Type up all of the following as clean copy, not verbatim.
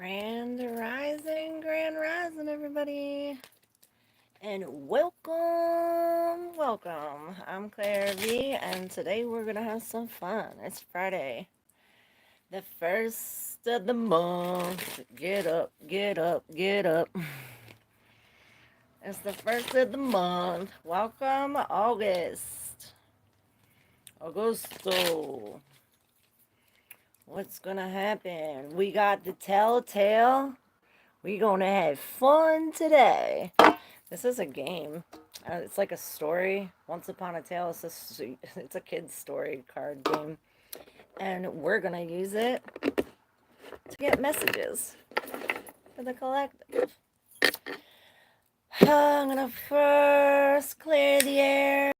Grand rising, everybody, and welcome. I'm Claire V, and today we're gonna have some fun. It's Friday, the first of the month. Get up, get up, get up. It's the first of the month. Welcome, Augusto. What's gonna happen? We got the telltale. We gonna have fun today. This is a game. It's like a story. Once Upon a Tale. It's a kid's story card game, and we're gonna use it to get messages for the collective. I'm gonna first clear the air.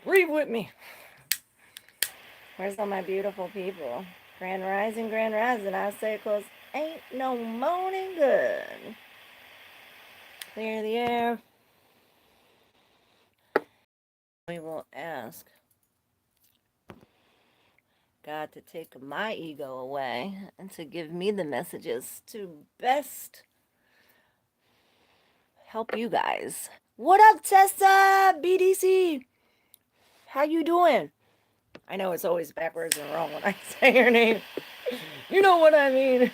Breathe with me. Where's all my beautiful people? Grand rising, I say, 'cause ain't no moaning good. Clear the air. We will ask God to take my ego away and to give me the messages to best help you guys. What up, Tessa? BDC? How you doing? I know it's always backwards and wrong when I say your name. You know what I mean.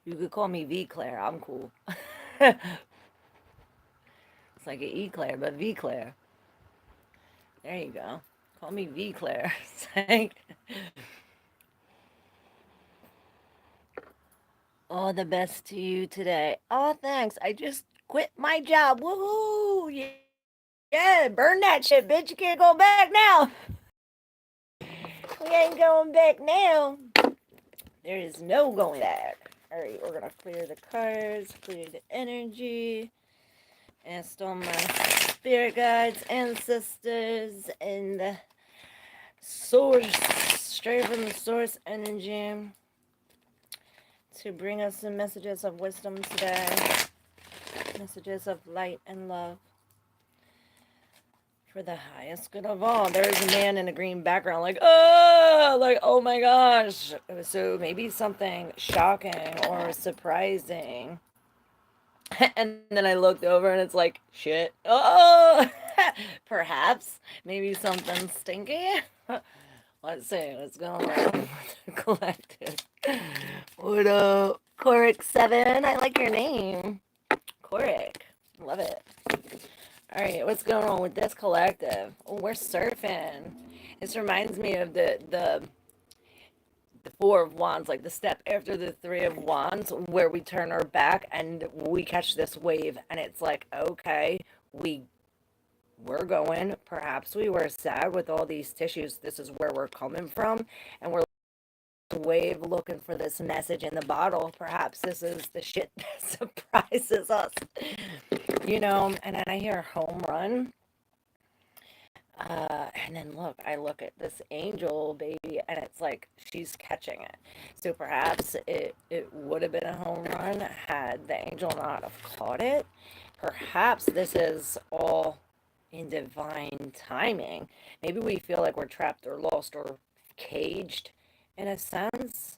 You could call me V Claire. I'm cool. It's like an E Claire, but V Claire. There you go. Call me V Claire. All the best to you today. Oh, thanks. I just quit my job. Woohoo! Yeah, burn that shit, bitch. You can't go back now. We ain't going back now. There is no going back. All right, we're going to clear the cards, clear the energy. Asked all my spirit guides, ancestors, and the source, straight from the source energy, to bring us some messages of wisdom today, messages of light and love for the highest good of all. There's a man in a green background, like oh my gosh. So maybe something shocking or surprising. And then I looked over and it's like, shit. Oh, perhaps maybe something stinky. Let's see what's going on with the collective. What up, Korik7? I like your name. Korik. Love it. All right, what's going on with this collective? Oh, we're surfing. This reminds me of the Four of Wands, like the step after the Three of Wands, where we turn our back and we catch this wave, and it's like, okay, we're going. Perhaps we were sad with all these tissues. This is where we're coming from, and we're wave looking for this message in the bottle. Perhaps this is the shit that surprises us, and then I hear home run. And then I look at this angel baby, and it's like she's catching it. So perhaps it would have been a home run had the angel not have caught it. Perhaps this is all in divine timing. Maybe we feel like we're trapped or lost or caged in a sense.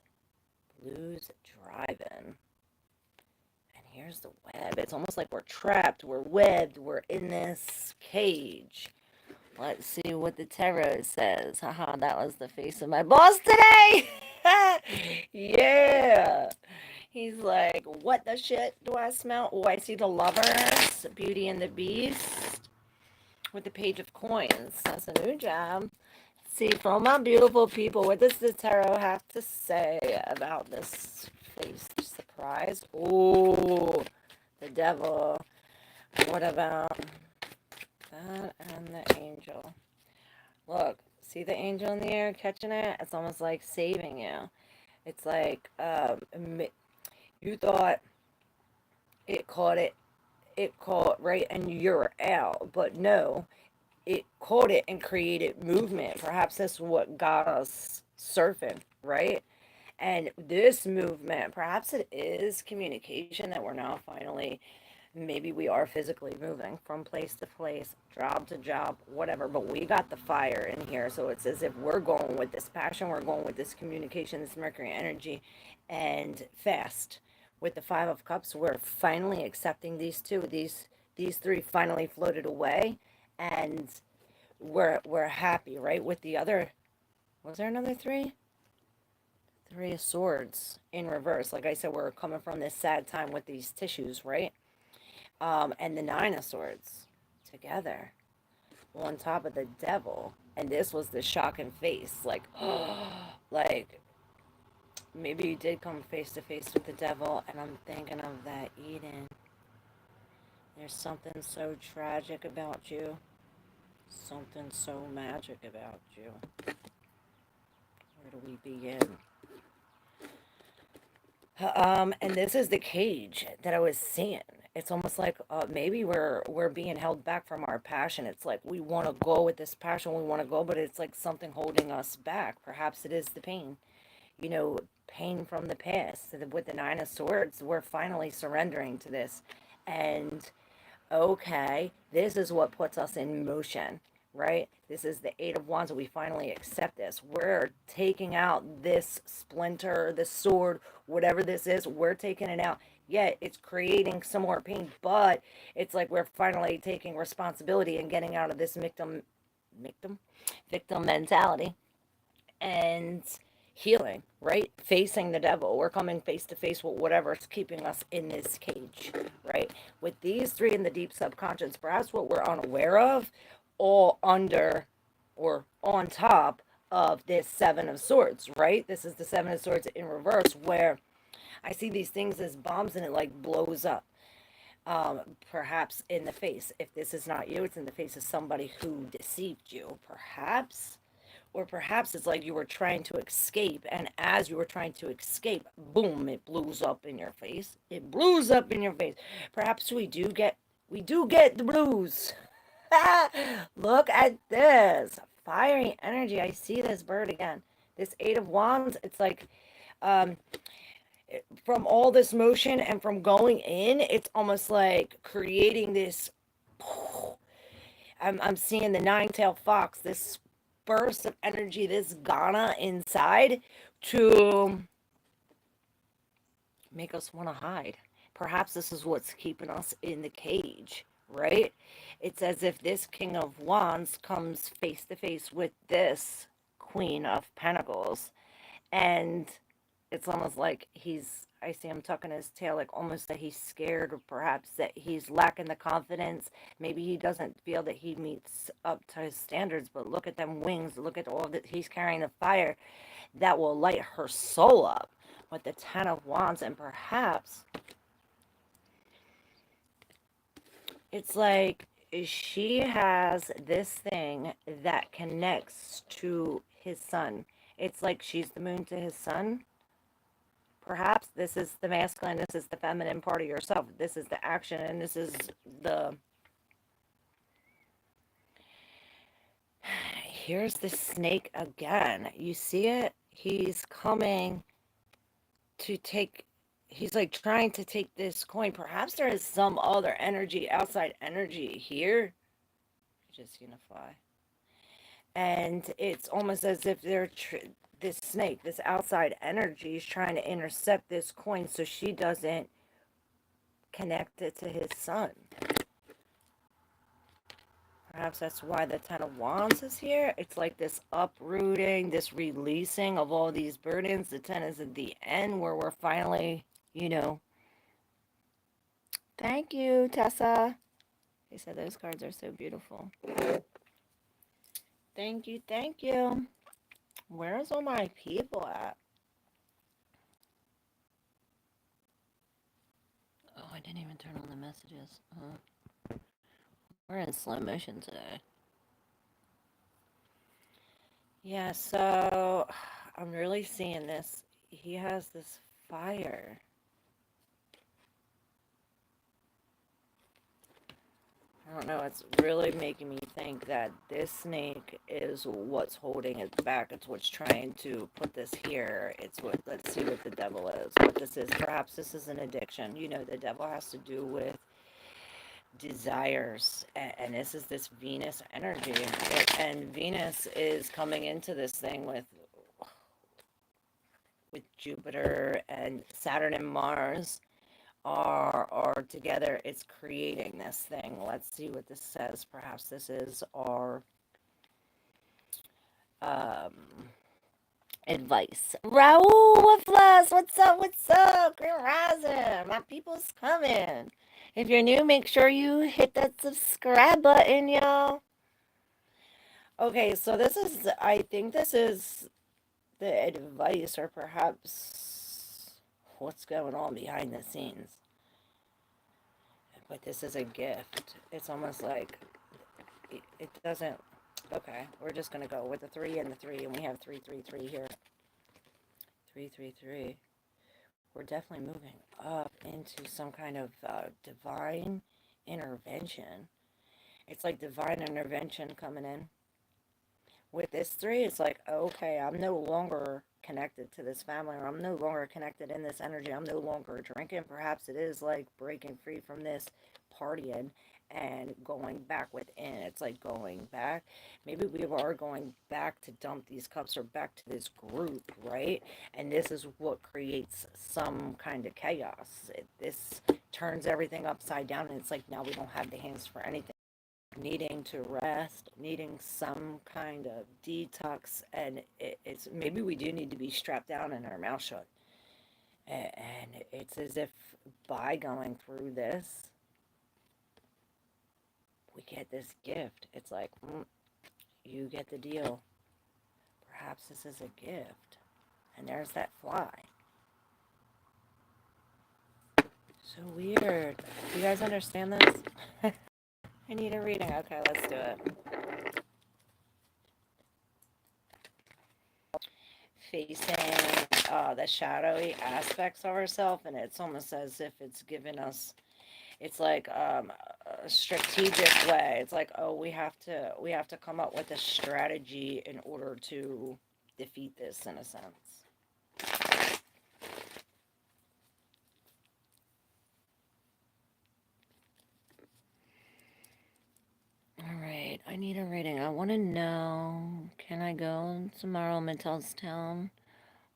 Blues driving. And here's the web. It's almost like we're trapped, we're webbed, we're in this cage. Let's see what the tarot says. Haha, that was the face of my boss today. Yeah. He's like, what the shit do I smell? Oh, I see the Lovers, Beauty and the Beast, with the Page of Coins. That's a new job. Let's see, for all my beautiful people, what does the tarot have to say about this face surprise? Oh, the Devil. What about that and the angel? Look, see the angel in the air catching it? It's almost like saving you. It's like you thought it caught right, and you're out. But no, it caught it and created movement. Perhaps that's what got us surfing, right? And this movement, perhaps it is communication that we're now finally maybe we are physically moving from place to place, job to job, whatever, but we got the fire in here. So it's as if we're going with this passion, we're going with this communication, this Mercury energy, and fast. With the Five of Cups, we're finally accepting these two. These three finally floated away, and we're happy, right? With the other, was there another three? Three of Swords in reverse. Like I said, we're coming from this sad time with these tissues, right? And the Nine of Swords together on top of the Devil. And this was the shock and face. Like, like maybe you did come face to face with the Devil, and I'm thinking of that Eden. There's something so tragic about you, something so magic about you. Where do we begin? And this is the cage that I was seeing. It's almost like maybe we're being held back from our passion. It's like we want to go with this passion, we want to go, but it's like something holding us back. Perhaps it is the pain, pain from the past. With the Nine of Swords, we're finally surrendering to this, and okay, this is what puts us in motion, right? This is the Eight of Wands. We finally accept this. We're taking out this splinter, this sword, whatever this is, we're taking it out. Yeah, it's creating some more pain, but it's like we're finally taking responsibility and getting out of this victim, victim mentality and healing, right? Facing the devil. We're coming face to face with whatever's keeping us in this cage, right? With these three in the deep subconscious, perhaps what we're unaware of, all under or on top of this Seven of Swords, right? This is the Seven of Swords in reverse, where I see these things as bombs and it like blows up. Perhaps in the face. If this is not you, it's in the face of somebody who deceived you, perhaps. Or perhaps it's like you were trying to escape, and as you were trying to escape, boom, it blows up in your face. It blows up in your face. Perhaps we do get the blues. Look at this. Fiery energy. I see this bird again. This Eight of Wands, it's like um from all this motion and from going in, it's almost like creating this. I'm seeing the nine-tailed fox, this burst of energy, this Ghana inside to make us want to hide. Perhaps this is what's keeping us in the cage, right? It's as if this King of Wands comes face to face with this Queen of Pentacles, and it's almost like I see him tucking his tail, like almost that he's scared, or perhaps that he's lacking the confidence. Maybe he doesn't feel that he meets up to his standards, but look at them wings. Look at all that he's carrying, the fire that will light her soul up with the Ten of Wands. And perhaps it's like she has this thing that connects to his sun. It's like she's the moon to his sun. Perhaps this is the masculine, this is the feminine part of yourself. This is the action, and this is the... Here's the snake again. You see it? He's coming to take... He's like trying to take this coin. Perhaps there is some other energy, outside energy here. Just unify. And it's almost as if this snake, this outside energy, is trying to intercept this coin so she doesn't connect it to his sun. Perhaps that's why the Ten of Wands is here. It's like this uprooting, this releasing of all these burdens. The Ten is at the end where we're finally, Thank you, Tessa. They said those cards are so beautiful. Thank you, thank you. Where's all my people at? Oh, I didn't even turn on the messages. We're in slow motion today. Yeah, so I'm really seeing this. He has this fire. I don't know, it's really making me think that this snake is what's holding it back. It's what's trying to put this here. It's what, let's see what the devil is. What this is. Perhaps this is an addiction. The devil has to do with desires, and this is this Venus energy, and Venus is coming into this thing with Jupiter and Saturn and Mars are together. It's creating this thing. Let's see what this says. Perhaps this is our um advice. Raul, what plus? What's up? What's up? Grand Rising. My people's coming. If you're new, make sure you hit that subscribe button, y'all. Okay, so I think this is the advice, or perhaps what's going on behind the scenes. But this is a gift. It's almost like it doesn't. Okay, we're just gonna go with the 3 and the 3, and we have 333 here. 333. We're definitely moving up into some kind of divine intervention. It's like divine intervention coming in. With this 3, it's like, okay, I'm no longer connected to this family, or I'm no longer connected in this energy. I'm no longer drinking. Perhaps it is like breaking free from this, partying, and going back within. It's like going back. Maybe we are going back to dump these cups, or back to this group, right? And this is what creates some kind of chaos. This turns everything upside down, and it's like now we don't have the hands for anything. Needing to rest, needing some kind of detox, and it's maybe we do need to be strapped down and our mouth shut. And it's as if by going through this, we get this gift. It's like, you get the deal. Perhaps this is a gift. And there's that fly. So weird. You guys understand this? I need a reading. Okay, let's do it. Facing the shadowy aspects of ourselves, and it's almost as if it's given us, it's like a strategic way. It's like, oh, we have to come up with a strategy in order to defeat this, in a sense. All right, I need a reading. I want to know, can I go tomorrow, Town?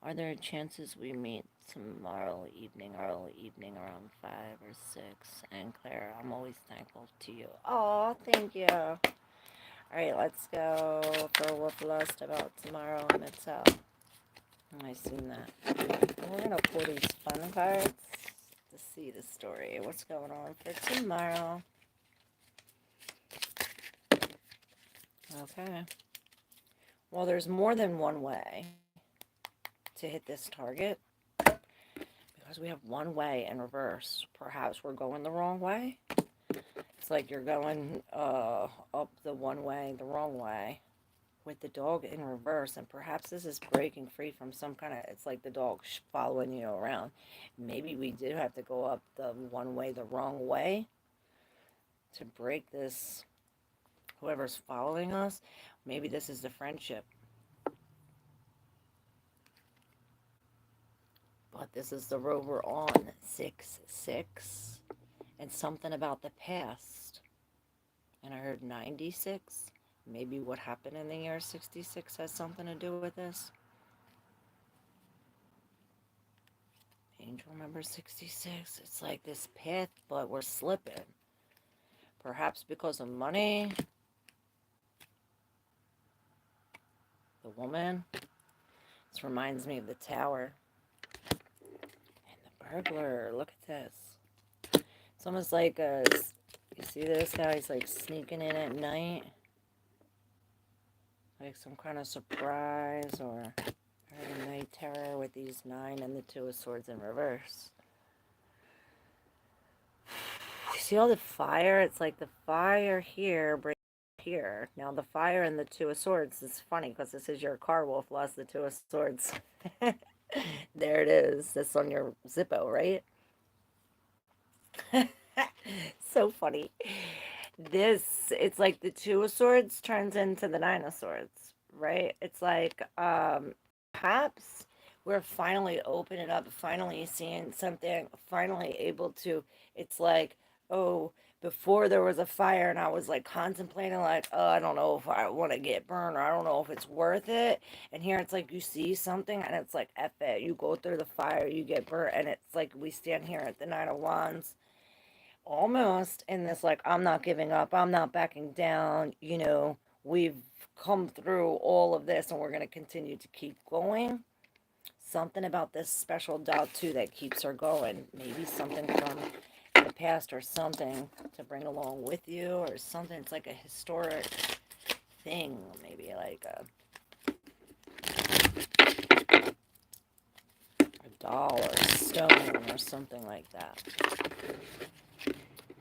Are there chances we meet tomorrow evening, early evening, around 5 or 6? And Claire, I'm always thankful to you. Oh, thank you. All right, let's go for Wolf Lust about tomorrow in Midtown. I seen that. And we're going to pull these fun cards to see the story. What's going on for tomorrow? Okay. Well, there's more than one way to hit this target, because we have one way in reverse. Perhaps we're going the wrong way. It's like you're going up the one way, the wrong way, with the dog in reverse, and perhaps this is breaking free from some kind of, it's like the dog following you around. Maybe we do have to go up the one way, the wrong way, to break this, whoever's following us. Maybe this is the friendship. But this is the road we're on, 6-6, and something about the past. And I heard 96. Maybe what happened in the year 66 has something to do with this. Angel number 66. It's like this path, but we're slipping. Perhaps because of money. The woman. This reminds me of the tower. Burglar, look at this. It's almost like you see this guy, he's like sneaking in at night. Like some kind of surprise, or a night terror with these 9 and the 2 of swords in reverse. You see all the fire? It's like the fire here breaks here. Now the fire and the 2 of swords is funny because this is your car, Wolf Lost the 2 of swords. There it is. That's on your Zippo, right? So funny. It's like the 2 of swords turns into the 9 of swords, right? It's like perhaps we're finally opening up, finally seeing something, finally able to, it's like oh, before there was a fire and I was like contemplating like, oh, I don't know if I want to get burned or I don't know if it's worth it. And here it's like you see something and it's like F it. You go through the fire, you get burnt, and it's like we stand here at the Nine of Wands almost in this like I'm not giving up, I'm not backing down, we've come through all of this and we're going to continue to keep going. Something about this special dot too that keeps her going. Maybe something from the past or something to bring along with you or something. It's like a historic thing, maybe like a doll or a stone or something like that.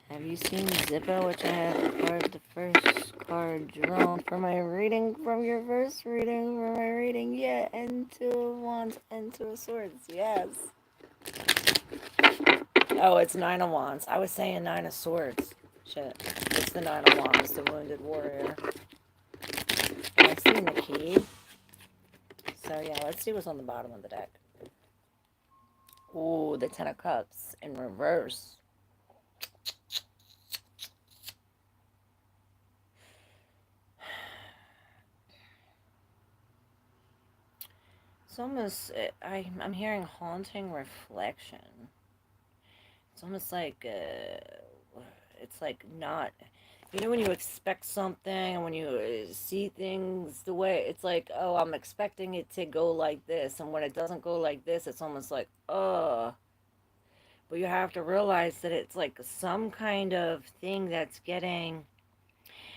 Have you seen Zippo, which I have the first card drawn for my reading from your first reading for my reading? Yeah, and Two of Wands and Two of Swords. Yes. Oh, it's Nine of Wands. I was saying Nine of Swords. Shit. It's the Nine of Wands, the Wounded Warrior. And I've seen the key. So, yeah, let's see what's on the bottom of the deck. Ooh, the Ten of Cups in reverse. It's almost, I'm hearing haunting reflection. It's almost like, it's like not, when you expect something and when you see things the way, it's like, oh, I'm expecting it to go like this. And when it doesn't go like this, it's almost like, oh. But you have to realize that it's like some kind of thing that's getting,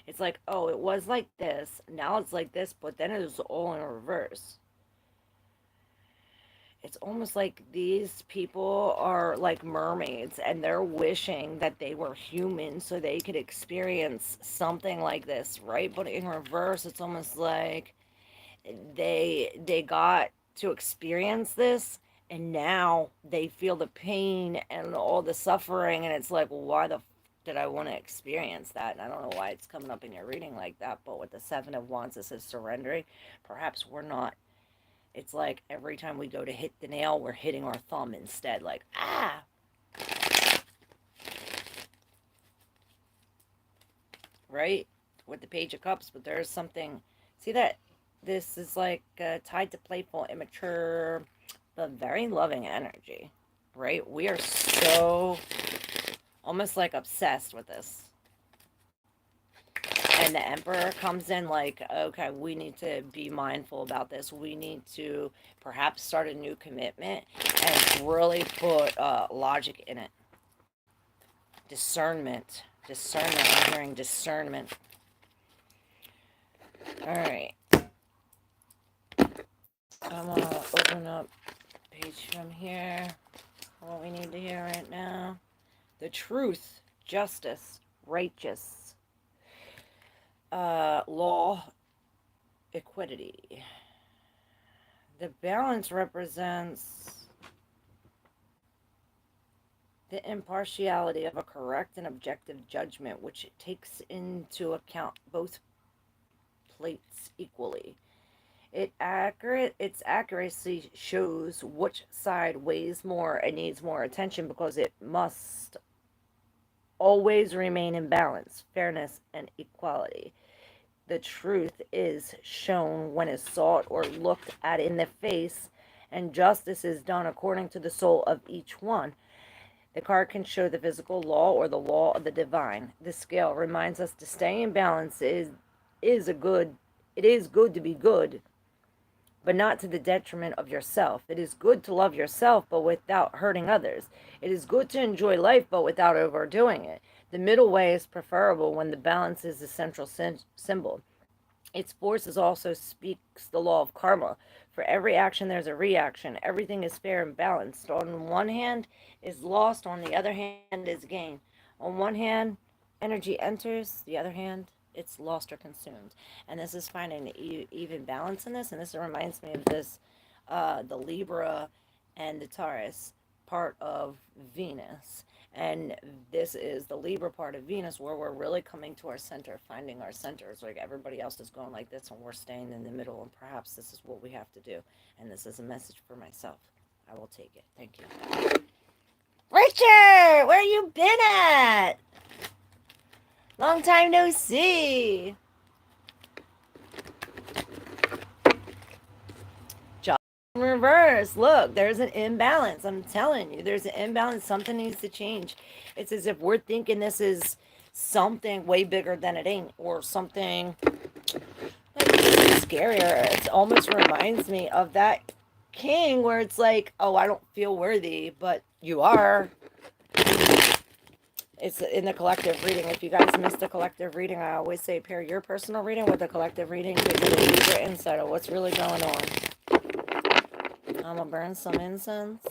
it's like, oh, it was like this. Now it's like this, but then it was all in reverse. It's almost like these people are like mermaids and they're wishing that they were human so they could experience something like this, right? But in reverse, it's almost like they got to experience this and now they feel the pain and all the suffering and it's like, well, why the did I want to experience that? And I don't know why it's coming up in your reading like that, but with the Seven of Wands, this is surrendering. Perhaps we're not, it's like every time we go to hit the nail, we're hitting our thumb instead. Like, ah! Right? With the Page of Cups. But there's something... See that? This is like tied to playful, immature, but very loving energy. Right? We are so... almost like obsessed with this. And the Emperor comes in like, okay, we need to be mindful about this. We need to perhaps start a new commitment and really put logic in it. Discernment. Discernment. I'm hearing discernment. Alright. I'm going to open up page from here. What we need to hear right now. The truth, justice, righteous, law, equity. The balance represents the impartiality of a correct and objective judgment, which takes into account both plates equally. Its accuracy shows which side weighs more and needs more attention because it must always remain in balance, fairness, and equality. The truth is shown when it's sought or looked at in the face, and justice is done according to the soul of each one. The card can show the physical law or the law of the divine. The scale reminds us to stay in balance is a good. It is good to be good, but not to the detriment of yourself. It is good to love yourself, but without hurting others. It is good to enjoy life, but without overdoing it. The middle way is preferable when the balance is the central symbol. Its forces also speaks the law of karma. For every action, there's a reaction. Everything is fair and balanced. On one hand is lost, on the other hand is gain. On one hand, energy enters, the other hand, it's lost or consumed. And this is finding the even balance in this. And this reminds me of this, the Libra and the Taurus part of Venus. And this is the Libra part of Venus where we're really coming to our center, finding our centers. Like everybody else is going like this and we're staying in the middle. And perhaps this is what we have to do. And this is a message for myself. I will take it. Thank you. Rachel! Richard, where you been at? Long time no see. Just in reverse. Look, there's an imbalance. I'm telling you, there's an imbalance. Something needs to change. It's as if we're thinking this is something way bigger than it ain't, or something like scarier. It almost reminds me of that king where it's like, oh, I don't feel worthy, but you are. It's in the collective reading. If you guys missed the collective reading, I always say pair your personal reading with the collective reading to get a deeper insight of what's really going on. I'm gonna burn some incense.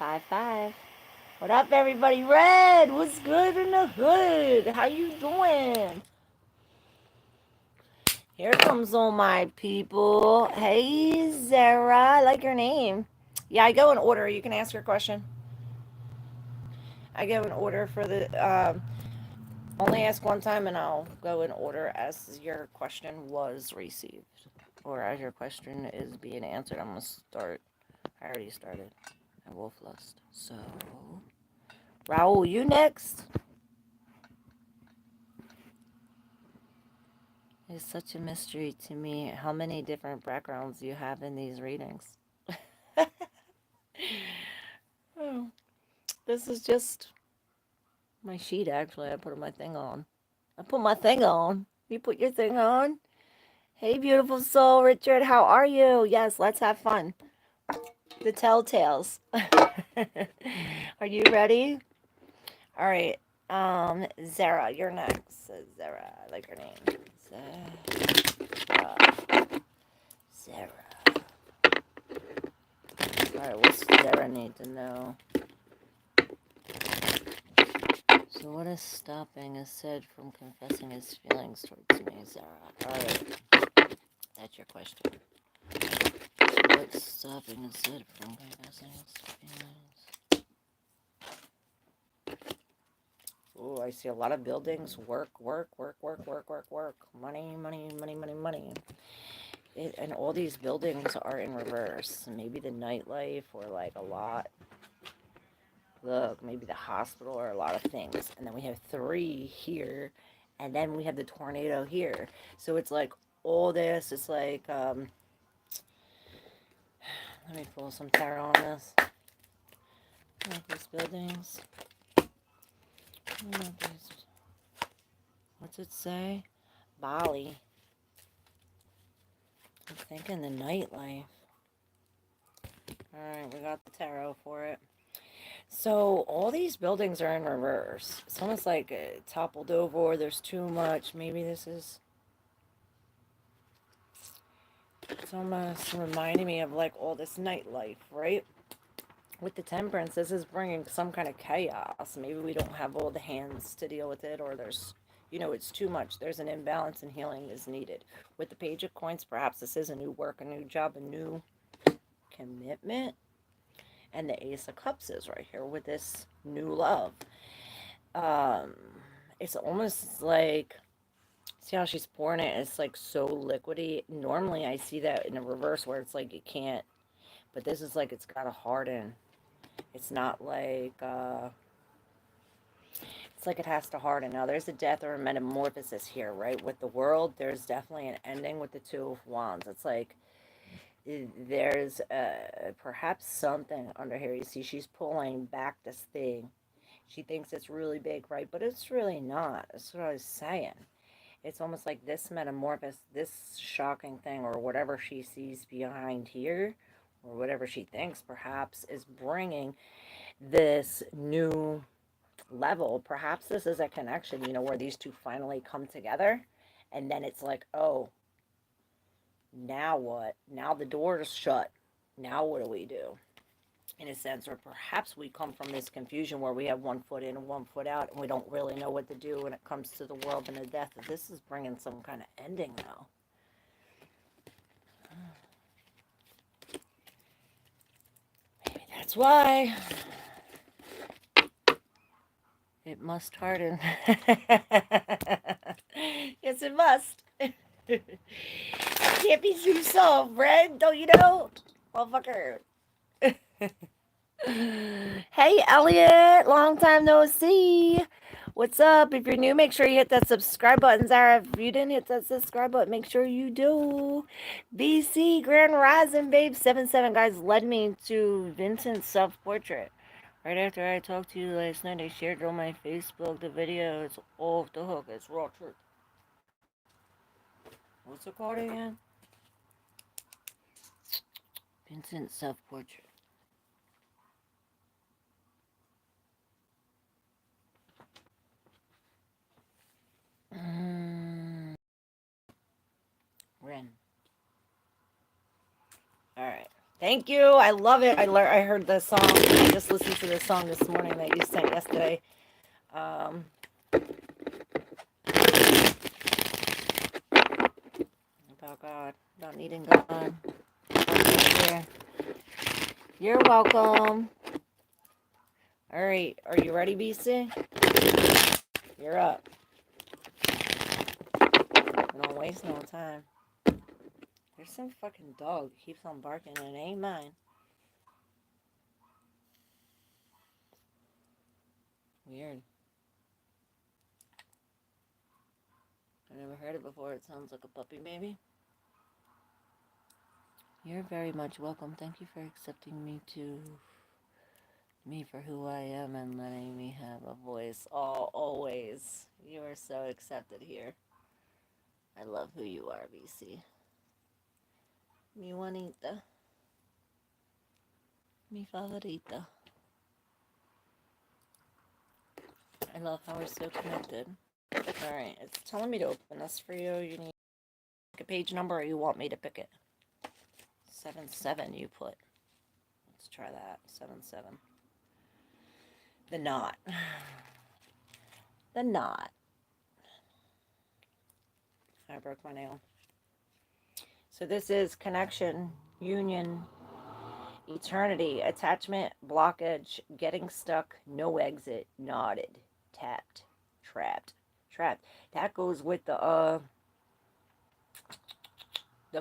5-5. What up, everybody? Red, what's good in the hood? How you doing? Here comes all my people. Hey, Zara, I like your name. Yeah, I go in order. You can ask your question. I go in order for the, only ask one time and I'll go in order as your question was received. Or as your question is being answered. I'm going to start. I already started. I wolf lust. So, Raul, you next. It's such a mystery to me how many different backgrounds you have in these readings. Oh, this is just my sheet, actually. I put my thing on. You put your thing on? Hey, beautiful soul, Richard, how are you? Yes, let's have fun. The telltales. Are you ready? All right. Zara, you're next. Zara, I like her name. Zara. All right, what's Zara need to know? So what is stopping a Sid from confessing his feelings towards me, Zara? All right. That's your question. So what's stopping a Sid from confessing his feelings? Oh, I see a lot of buildings. Work. Money. And all these buildings are in reverse. Maybe the nightlife or like a lot. Look, maybe the hospital or a lot of things. And then we have 3 here. And then we have the tornado here. So it's like all this. It's like, let me pull some tarot on this. Like these buildings. What's it say? Bali. I'm thinking the nightlife. Alright, we got the tarot for it. So all these buildings are in reverse. It's almost like it toppled over or there's too much. Maybe this is... It's almost reminding me of like all this nightlife, right? With the temperance, this is bringing some kind of chaos. Maybe we don't have all the hands to deal with it, or there's, it's too much. There's an imbalance and healing is needed. With the Page of Coins, perhaps this is a new work, a new job, a new commitment. And the Ace of Cups is right here with this new love. It's almost like, see how she's pouring it? It's like so liquidy. Normally I see that in a reverse where it's like you can't, but this is like it's got to harden. It's not like, it's like it has to harden. Now, there's a death or a metamorphosis here, right? With the world, there's definitely an ending with the 2 of Wands. It's like there's perhaps something under here. You see, she's pulling back this thing. She thinks it's really big, right? But it's really not. That's what I was saying. It's almost like this metamorphosis, this shocking thing, or whatever she sees behind here, or whatever she thinks perhaps is bringing this new level. Perhaps this is a connection, where these 2 finally come together, and then it's like, oh, now what? Now the door is shut. Now what do we do? In a sense, or perhaps we come from this confusion where we have 1 foot in and 1 foot out, and we don't really know what to do when it comes to the world and the death. This is bringing some kind of ending, though. Maybe that's why. It must harden. Yes, it must. Can't be too soft, Brad. Don't you know? Motherfucker. Hey, Elliot. Long time no see. What's up? If you're new, make sure you hit that subscribe button, Zara. If you didn't hit that subscribe button, make sure you do. BC Grand Rising Babe 77 guys led me to Vincent's self-portrait. Right after I talked to you last night, I shared it on my Facebook. The video is off the hook. It's raw truth. What's it called again? Vincent's self-portrait. Ren. All right. Thank you. I love it. I heard the song. I just listened to the song this morning that you sent yesterday. About God, about needing God. You're welcome. All right. Are you ready, BC? You're up. Don't waste no time. There's some fucking dog who keeps on barking and it ain't mine. Weird. I've never heard it before. It sounds like a puppy baby. You're very much welcome. Thank you for accepting me for who I am and letting me have a voice. Always. You are so accepted here. I love who you are, BC. Mi Juanita. Mi favorita. I love how we're so connected. Alright, it's telling me to open this for you. You need a page number or you want me to pick it? 7-7 you put. Let's try that. 7-7. The knot. The knot. I broke my nail. So this is connection, union, eternity, attachment, blockage, getting stuck, no exit, knotted, tapped, trapped. That goes with the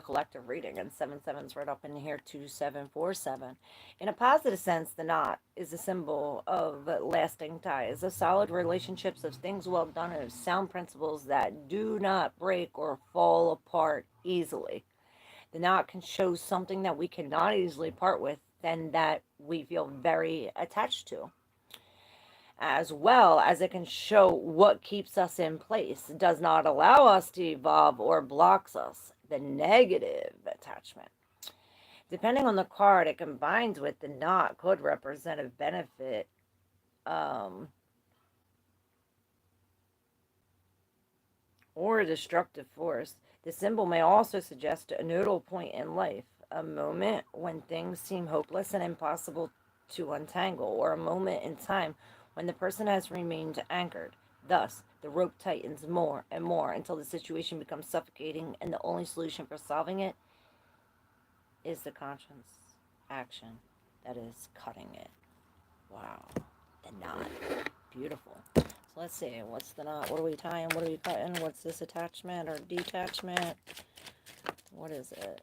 collective reading, and 7-7's right up in here, 2747. In a positive sense, the knot is a symbol of lasting ties, of solid relationships, of things well done, and of sound principles that do not break or fall apart easily. The knot can show something that we cannot easily part with and that we feel very attached to, as well as it can show what keeps us in place, does not allow us to evolve, or blocks us, the negative attachment. Depending on the card it combines with, the knot could represent a benefit, or a destructive force. The symbol may also suggest a nodal point in life, a moment when things seem hopeless and impossible to untangle, or a moment in time when the person has remained anchored. Thus, the rope tightens more and more until the situation becomes suffocating, and the only solution for solving it is the conscious action that is cutting it. Wow. The knot. Beautiful. So let's see. What's the knot? What are we tying? What are we cutting? What's this attachment or detachment? What is it?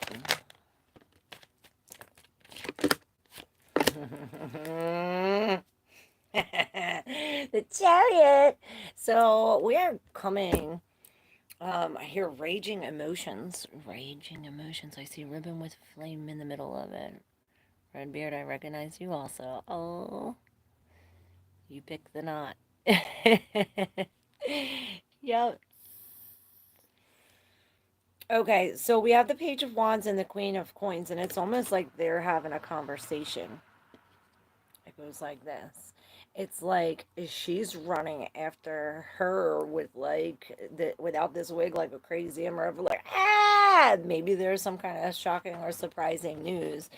The Chariot. So we are coming. I hear raging emotions. Raging emotions. I see ribbon with flame in the middle of it. Redbeard, I recognize you also. Oh, you picked the knot. Yep. Okay, so we have the Page of Wands and the Queen of Coins, and it's almost like they're having a conversation. It goes like this. It's like she's running after her with without this wig like a crazy and like, maybe there's some kind of shocking or surprising news.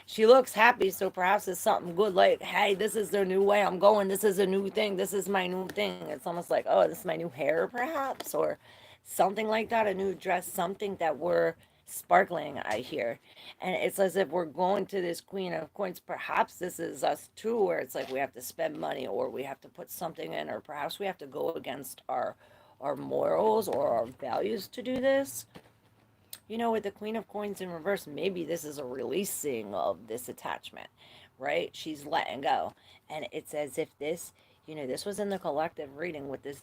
She looks happy, so perhaps it's something good, like, hey, this is the new way I'm going, this is a new thing, this is my new thing. It's almost like, oh, this is my new hair, perhaps, or something like that, a new dress, something that we're sparkling, I hear. And it's as if we're going to this Queen of Coins. Perhaps this is us too, where it's like we have to spend money, or we have to put something in, or perhaps we have to go against our our morals or our values to do this. You know, with the Queen of Coins in reverse, maybe this is a releasing of this attachment, right? She's letting go. And it's as if this, you know, this was in the collective reading with this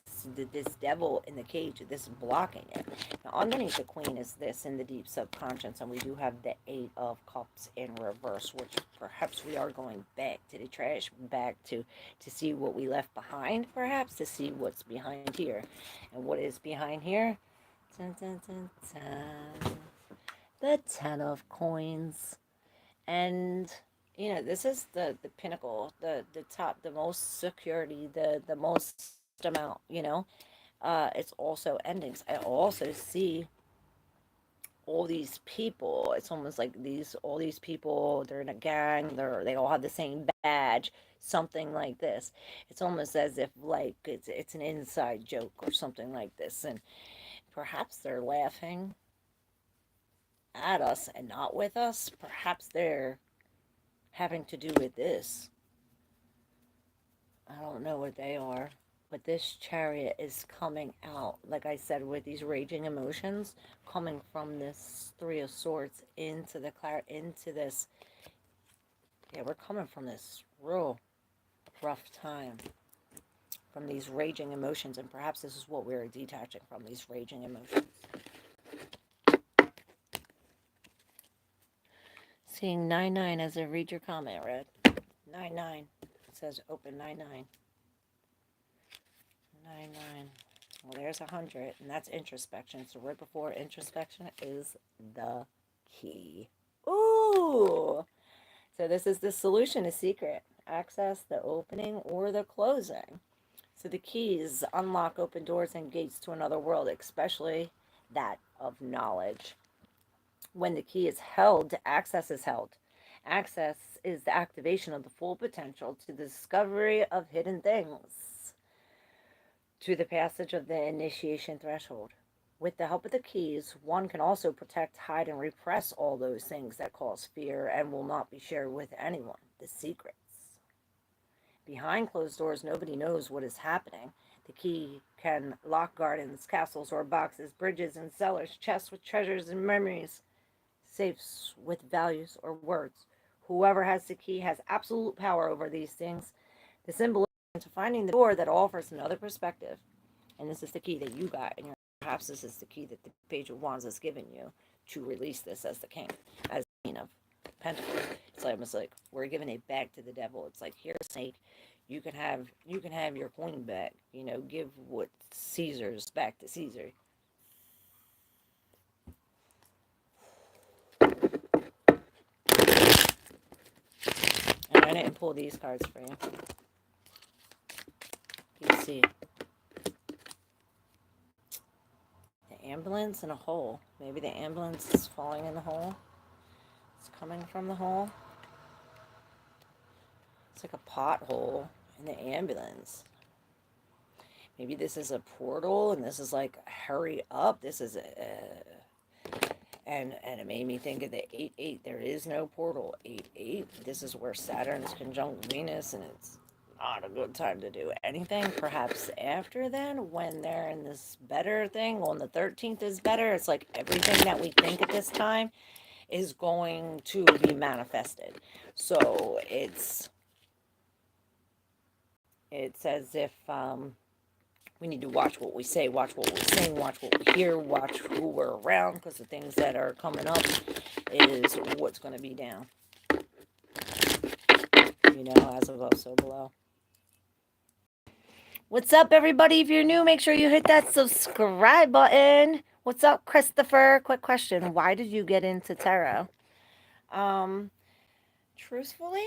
devil in the cage, this blocking it. Now, underneath the Queen is this in the deep subconscious, and we do have the Eight of Cups in reverse, which perhaps we are going back to the trash, back to see what we left behind, perhaps, to see what's behind here. And what is behind here? Dun, dun, dun, dun. The Ten of Coins. And, you know, this is the pinnacle, the top, the most security, the most amount, you know. It's also endings. I also see all these people. It's almost like all these people, they're in a gang, they all have the same badge, something like this. It's almost as if like it's an inside joke or something like this. And perhaps they're laughing at us and not with us. Perhaps they're having to do with this. I don't know what they are. But this Chariot is coming out, like I said, with these raging emotions coming from this Three of Swords into into this. Yeah, we're coming from this real rough time, from these raging emotions, and perhaps this is what we're detaching from, these raging emotions. Seeing 99 as I read your comment, Red. 99. It says open 99. 99. Well, there's 100, and that's introspection. So right before introspection is the key. Ooh! So this is the solution, a secret. Access, the opening, or the closing. So the keys unlock open doors and gates to another world, especially that of knowledge. When the key is held, access is held. Access is the activation of the full potential to the discovery of hidden things, to the passage of the initiation threshold. With the help of the keys, one can also protect, hide, and repress all those things that cause fear and will not be shared with anyone, the secrets. Behind closed doors, nobody knows what is happening. The key can lock gardens, castles or boxes, bridges and cellars, chests with treasures and memories, safes with values or words. Whoever has the key has absolute power over these things. The symbol is to finding the door that offers another perspective. And this is the key that you got in your. Perhaps this is the key that the Page of Wands has given you to release this as the king, as the Queen of Pentacles. It's almost like we're giving it back to the devil. It's like, here, snake, you can have your coin back. You know, give what Caesar's back to Caesar. And I didn't pull these cards for you. You see the ambulance in a hole. Maybe the ambulance is falling in the hole. It's coming from the hole. It's like a pothole in the ambulance. Maybe this is a portal, and this is like, hurry up. This is and it made me think of the 8-8. There is no portal. 8-8. This is where Saturn's conjunct Venus, and it's not a good time to do anything. Perhaps after then, when they're in this better thing, on the 13th is better. It's like everything that we think at this time is going to be manifested. So it's as if we need to watch what we say, watch what we sing, watch what we hear, watch who we're around, because the things that are coming up is what's going to be down. You know, as above, so below. What's up, everybody? If you're new, make sure you hit that subscribe button. What's up, Christopher? Quick question. Why did you get into tarot? Truthfully,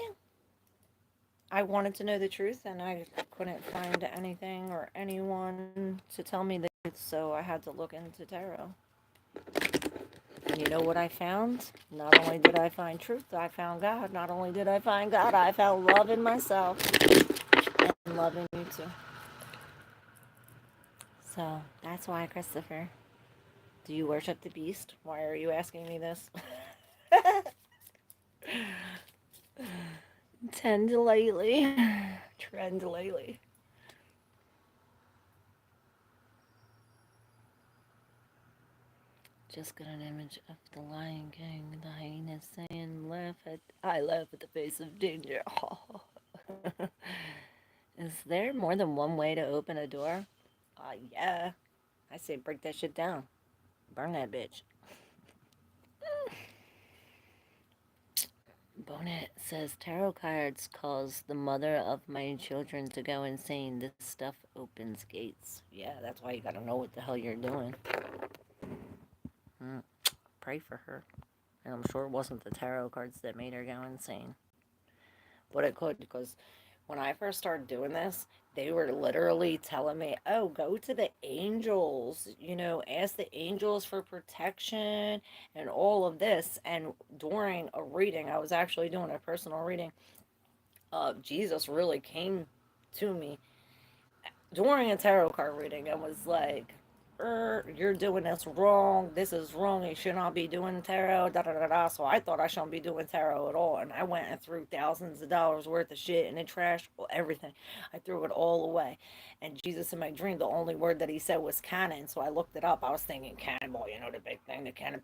I wanted to know the truth, and I couldn't find anything or anyone to tell me the truth, so I had to look into tarot. And you know what I found? Not only did I find truth, I found God. Not only did I find God, I found love in myself and love in you too. So that's why, Christopher. Do you worship the beast? Why are you asking me this? Trend lately. Just got an image of the Lion King, the hyena saying, I laugh at the face of danger. Is there more than one way to open a door? Yeah. I say break that shit down. Burn that bitch. Bonnet says tarot cards cause the mother of my children to go insane. This stuff opens gates. Yeah, that's why you gotta know what the hell you're doing. Pray for her. And I'm sure it wasn't the tarot cards that made her go insane. But it could, because when I first started doing this, they were literally telling me, oh, go to the angels, ask the angels for protection and all of this. And during a reading, I was actually doing a personal reading, Jesus really came to me during a tarot card reading and was like, you're doing this wrong. This is wrong. You should not be doing tarot. Da da da da. So I thought I shouldn't be doing tarot at all, and I went and threw thousands of dollars worth of shit in the trash, everything. I threw it all away. And Jesus in my dream, the only word that he said was canon. So I looked it up. I was thinking cannonball, the big thing, the cannon.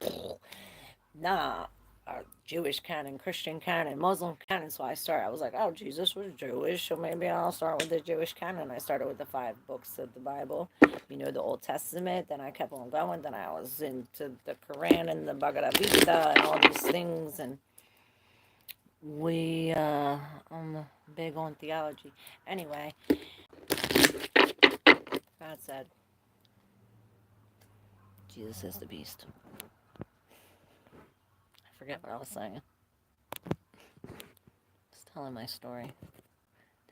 Nah, Jewish canon, Christian canon, Muslim canon. So I was like, oh, Jesus was Jewish, so maybe I'll start with the Jewish canon. I started with the 5 books of the Bible, the Old Testament. Then I kept on going. Then I was into the Quran and the Bhagavad Gita and all these things. And I'm big on theology. Anyway, God said, Jesus is the beast. I forget what I was saying. Just telling my story.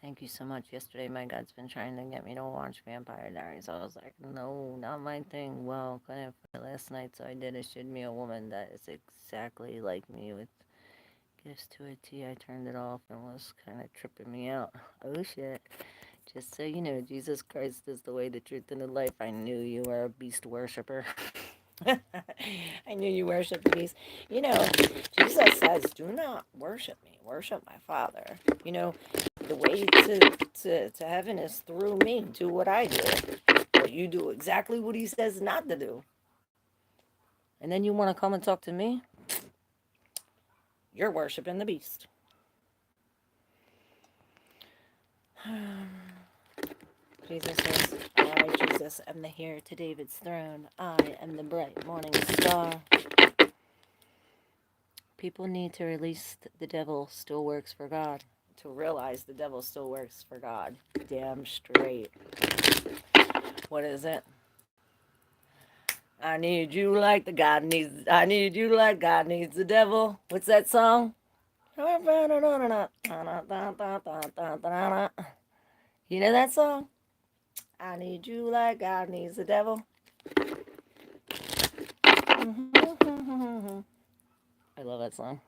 Thank you so much. Yesterday, my God's been trying to get me to watch Vampire Diaries. I was like, no, not my thing. Well, couldn't for last night, so I did. It showed me a woman that is exactly like me with gifts to a T. I turned it off and was kind of tripping me out. Oh, shit. Just so you know, Jesus Christ is the way, the truth, and the life. I knew you were a beast worshiper. I knew you worshiped the beast. Jesus says, do not worship me. Worship my Father. The way to heaven is through me. Do what I do. But you do exactly what he says not to do. And then you want to come and talk to me? You're worshiping the beast. Jesus says, I, Jesus, am the heir to David's throne. I am the bright morning star. People need to release the devil still works for God. To realize the devil still works for God. Damn straight. What is it? I need you like God needs the devil. What's that song? You know that song? I need you like God needs the devil. I love that song.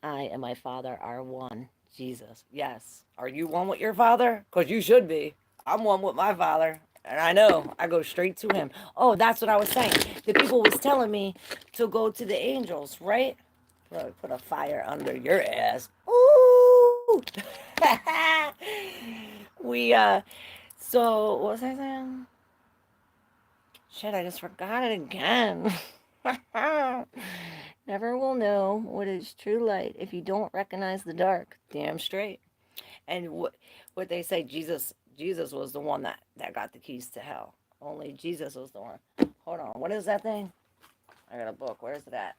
I and my Father are one. Jesus. Yes. Are you one with your Father? Because you should be. I'm one with my Father. And I know. I go straight to him. Oh, that's what I was saying. The people was telling me to go to the angels, right? Put a fire under your ass. Ooh! So, what was I saying? Shit, I just forgot it again. Never will know what is true light if you don't recognize the dark. Damn straight. And what they say, Jesus was the one that got the keys to hell. Only Jesus was the one. Hold on. What is that thing? I got a book. Where's it at?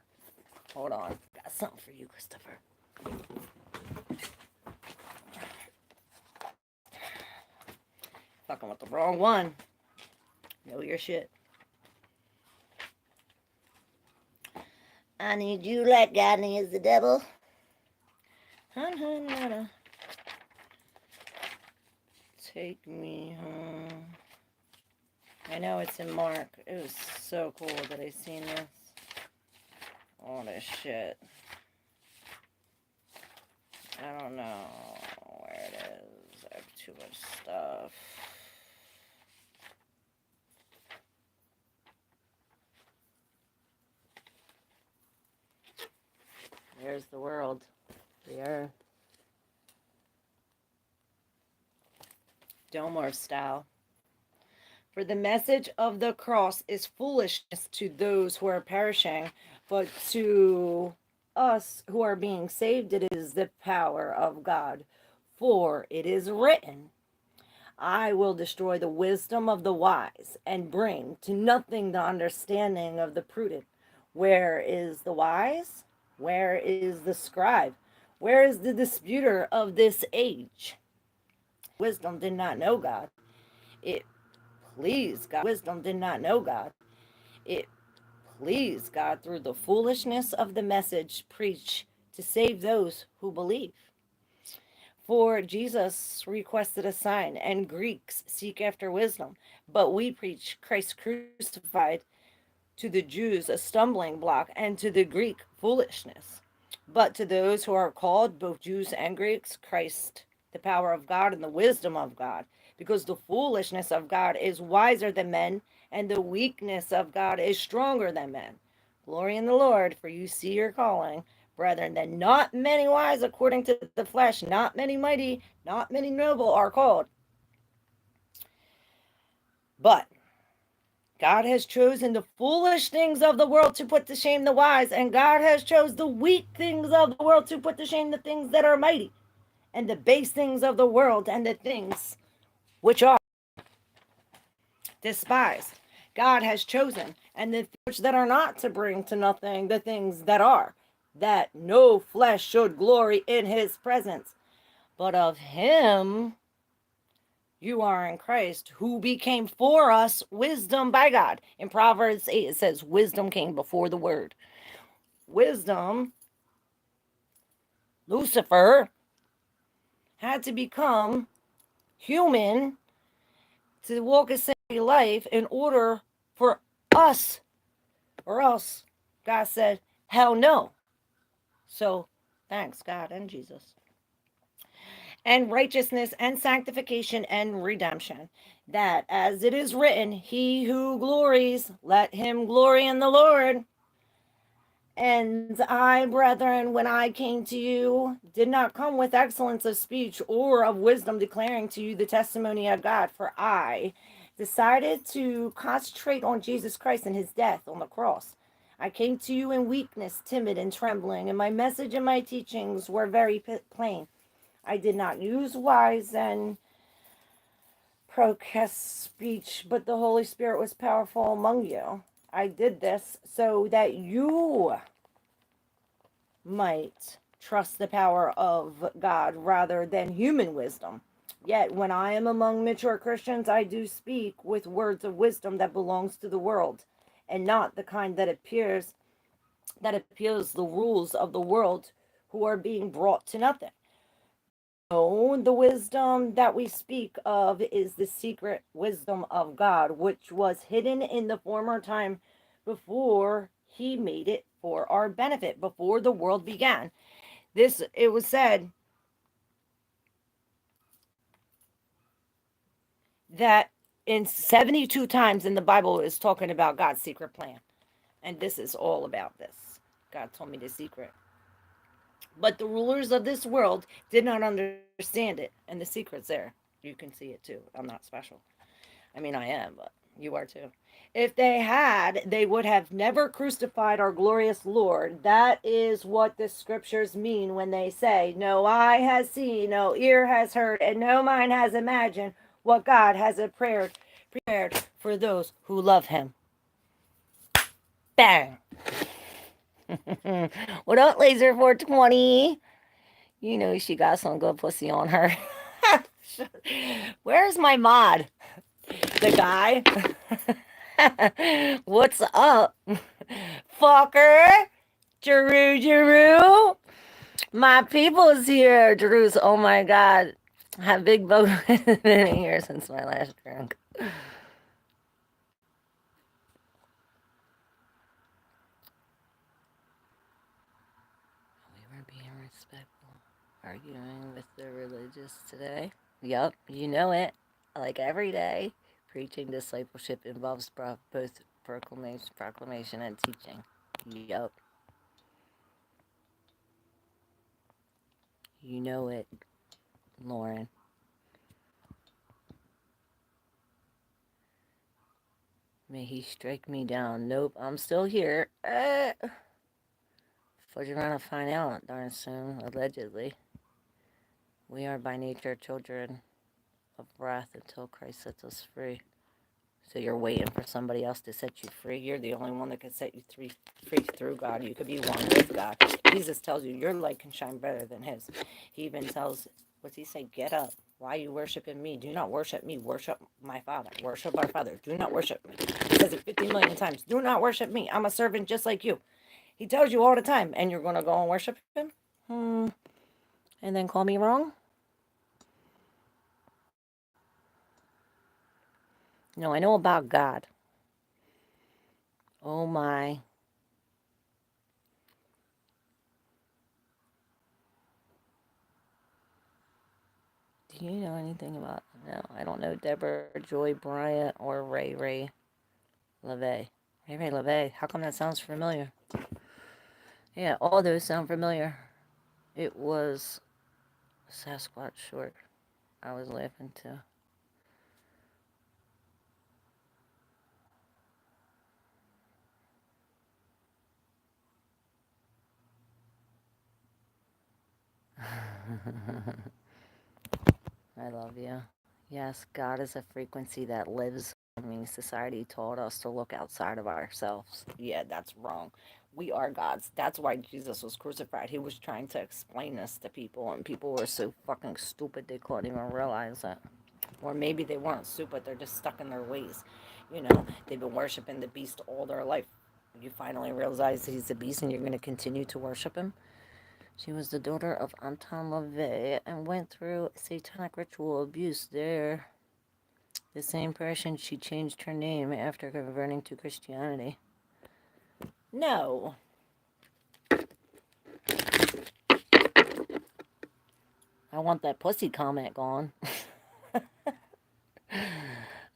Hold on. Got something for you, Christopher. Fucking with the wrong one. Know your shit. I need you like God needs the devil. Take me home. I know it's in Mark. It was so cool that I seen this. All this shit. I don't know where it is. I have too much stuff. There's the world. The earth. Domar style. For the message of the cross is foolishness to those who are perishing, but to us who are being saved, it is the power of God. For it is written, I will destroy the wisdom of the wise and bring to nothing the understanding of the prudent. Where is the wise? Where is the scribe? Where is the disputer of this age? Wisdom did not know God. It pleased God. Wisdom did not know God. It pleased God through the foolishness of the message preached to save those who believe. For Jesus requested a sign, and Greeks seek after wisdom. But we preach Christ crucified, to the Jews a stumbling block, and to the Greek foolishness. But to those who are called, both Jews and Greeks, Christ, the power of God and the wisdom of God. Because the foolishness of God is wiser than men, and the weakness of God is stronger than men. Glory in the Lord, for you see your calling, brethren, that not many wise according to the flesh, not many mighty, not many noble are called. But God has chosen the foolish things of the world to put to shame the wise, and God has chosen the weak things of the world to put to shame the things that are mighty, and the base things of the world, and the things which are despised. God has chosen, and the things that are not, to bring to nothing the things that are, that no flesh should glory in his presence. But of him you are in Christ, who became for us wisdom by God. In Proverbs 8, it says, wisdom came before the word. Wisdom, Lucifer, had to become human to walk a saintly life in order for us, or else God said, hell no. So, thanks God and Jesus. And righteousness and sanctification and redemption, that as it is written, he who glories, let him glory in the Lord. And I, brethren, when I came to you, did not come with excellence of speech or of wisdom, declaring to you the testimony of God, for I decided to concentrate on Jesus Christ and his death on the cross. I came to you in weakness, timid and trembling, and my message and my teachings were very plain. I did not use wise and procast speech, but the Holy Spirit was powerful among you. I did this so that you might trust the power of God rather than human wisdom. Yet when I am among mature Christians, I do speak with words of wisdom that belongs to the world, and not the kind that appeals the rules of the world, who are being brought to nothing. No, the wisdom that we speak of is the secret wisdom of God, which was hidden in the former time before he made it for our benefit, before the world began. It was said that in 72 times in the Bible is talking about God's secret plan. And this is all about this. God told me the secret. But the rulers of this world did not understand it. And the secret's there. You can see it too. I'm not special. I mean, I am, but you are too. If they had, they would have never crucified our glorious Lord. That is what the scriptures mean when they say, no eye has seen, no ear has heard, and no mind has imagined what God has prepared for those who love him. Bang. What up, Laser 420? You know she got some good pussy on her. Where's my mod? The guy? What's up? Fucker? Jeru? My people's here. Jeru's, oh my god. Have Big Bo been here since my last drink. We were being respectful. Arguing with the religious today. Yup, you know it. Like every day. Preaching discipleship involves both proclamation and teaching. Yup. You know it, Lauren. May he strike me down. Nope, I'm still here. But you're gonna find out darn soon, allegedly. We are by nature children of wrath until Christ sets us free. So you're waiting for somebody else to set you free. You're the only one that can set you free through God. You could be one with God. Jesus tells you your light can shine better than his. He even tells, what's he say? Get up. Why are you worshiping me? Do not worship me. Worship my Father. Worship our Father. Do not worship me. He says it 50 million times. Do not worship me. I'm a servant just like you. He tells you all the time. And you're going to go and worship him? And then call me wrong? No, I know about God. Oh my. Do you know anything about? No, I don't know Deborah Joy Bryant or Ray Ray LeVay. Ray Ray LeVay. How come that sounds familiar? Yeah, all those sound familiar. It was Sasquatch short. I was laughing too. I love you. Yes, God is a frequency that lives. I mean, society taught us to look outside of ourselves. Yeah, that's wrong. We are gods. That's why Jesus was crucified. He was trying to explain this to people, and people were so fucking stupid they couldn't even realize it. Or maybe they weren't stupid, they're just stuck in their ways. They've been worshiping the beast all their life. You finally realize he's the beast and you're going to continue to worship him. She was the daughter of Anton LaVey and went through satanic ritual abuse there. The same person, she changed her name after converting to Christianity. No. I want that pussy comment gone.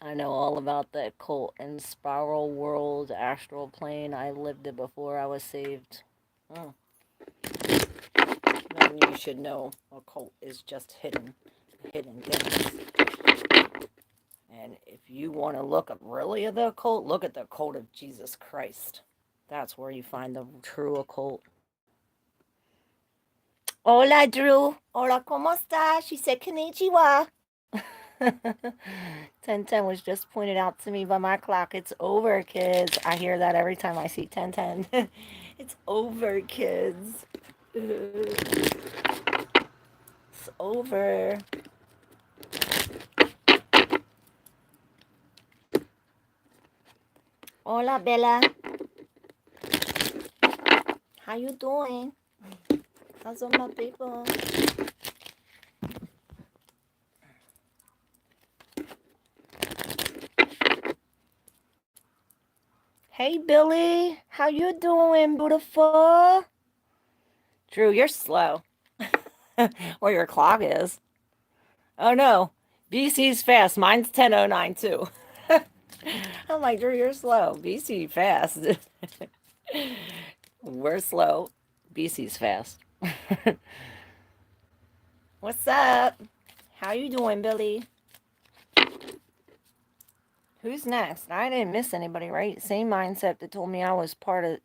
I know all about the occult and spiral world, astral plane. I lived it before I was saved. Oh. Then you should know occult is just hidden things. And if you want to look up really at the occult, look at the occult of Jesus Christ. That's where you find the true occult. Hola, Drew. Hola, ¿cómo está? She said konnichiwa. 1010 was just pointed out to me by my clock. It's over, kids. I hear that every time I see 1010. It's over, kids. It's over. Hola, Bella. How you doing? How's all my people? Hey, Billy. How you doing, beautiful? Drew, you're slow. Or your clock is. Oh, no. BC's fast. Mine's 10:09, too. I'm like, Drew, you're slow. BC fast. We're slow. BC's fast. What's up? How you doing, Billy? Who's next? I didn't miss anybody, right? Same mindset that told me I was part of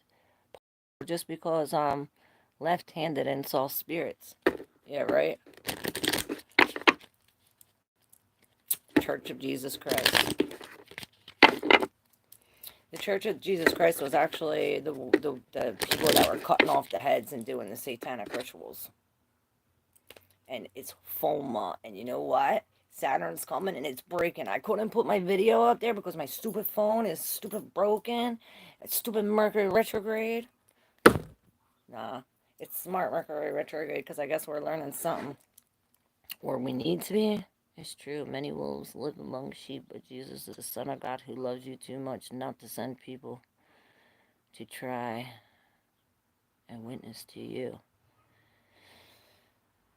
just because I'm left-handed and saw spirits. Yeah, right? Church of Jesus Christ. The Church of Jesus Christ was actually the people that were cutting off the heads and doing the satanic rituals. And it's FOMA. And you know what? Saturn's coming and it's breaking. I couldn't put my video up there because my stupid phone is stupid broken. It's stupid Mercury retrograde. Nah, it's smart Mercury retrograde because I guess we're learning something. Or we need to be. It's true. Many wolves live among sheep, but Jesus is the Son of God who loves you too much not to send people to try and witness to you.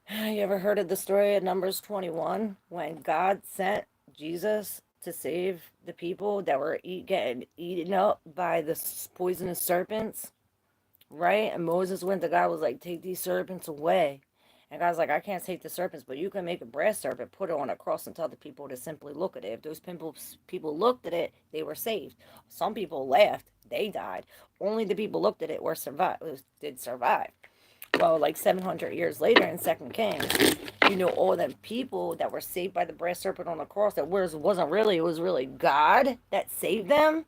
You ever heard of the story of Numbers 21 when God sent Jesus to save the people that were getting eaten up by the poisonous serpents? Right? And Moses went to God, was like, take these serpents away. And God's like, I can't take the serpents, but you can make a brass serpent, put it on a cross, and tell the people to simply look at it. If those people looked at it, they were saved. Some people laughed, they died. Only the people looked at it did survive. Well, like 700 years later in Second Kings, you know, all them people that were saved by the brass serpent on the cross, that wasn't really, it was really God that saved them,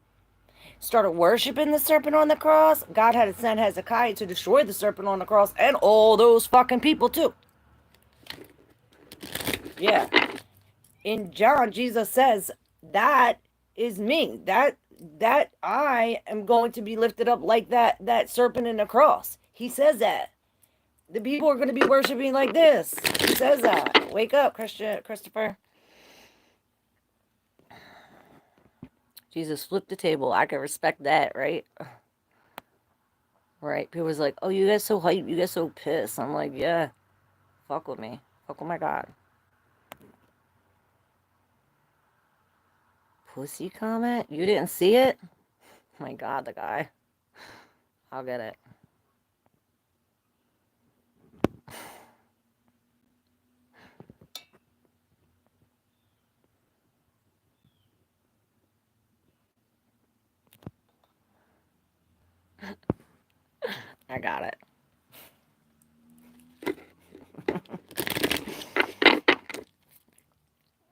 started worshiping the serpent on the cross. God had to send Hezekiah to destroy the serpent on the cross and all those fucking people too. Yeah. In John, Jesus says, that is me. That I am going to be lifted up like that serpent in the cross. He says that. The people are going to be worshiping like this. He says that. Wake up, Christopher. Jesus flipped the table. I can respect that, right? Right. People was like, oh, you get so hyped. You get so pissed. I'm like, yeah. Fuck with me. Fuck with my God. Pussy comment? You didn't see it? Oh my God, the guy. I'll get it. I got it.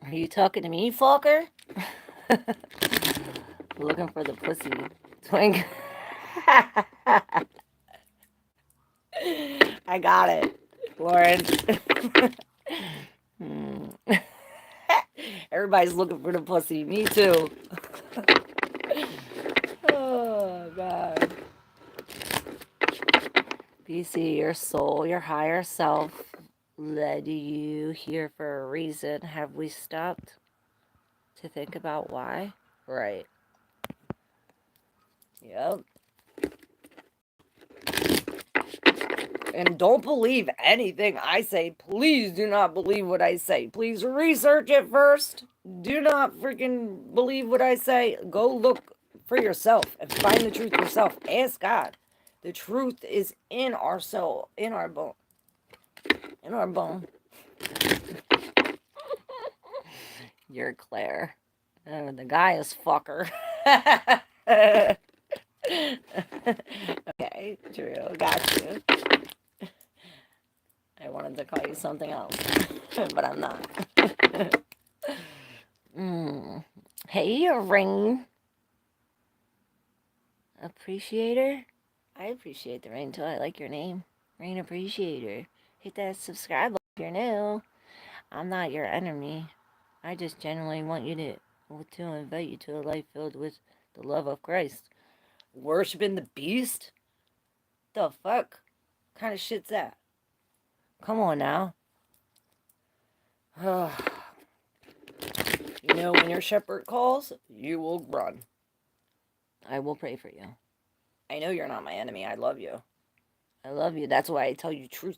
Are you talking to me, fucker? Looking for the pussy. Twink. I got it, Lauren. Everybody's looking for the pussy. Me too. Oh, God. BC, your soul, your higher self led you here for a reason. Have we stopped to think about why? Right. Yep. And don't believe anything I say. Please do not believe what I say. Please research it first. Do not freaking believe what I say. Go look for yourself and find the truth yourself. Ask God. The truth is in our soul, in our bone. In our bone. You're Claire. Oh, the guy is fucker. Okay, true. Got you. I wanted to call you something else, but I'm not. Hey, Rain. Appreciator? I appreciate the Rain too. I like your name. Rain Appreciator. Hit that subscribe button if you're new. I'm not your enemy. I just genuinely want you to invite you to a life filled with the love of Christ. Worshipping the beast? The fuck? What kind of shit's that? Come on now. You know, when your shepherd calls, you will run. I will pray for you. I know you're not my enemy. I love you. I love you. That's why I tell you truth.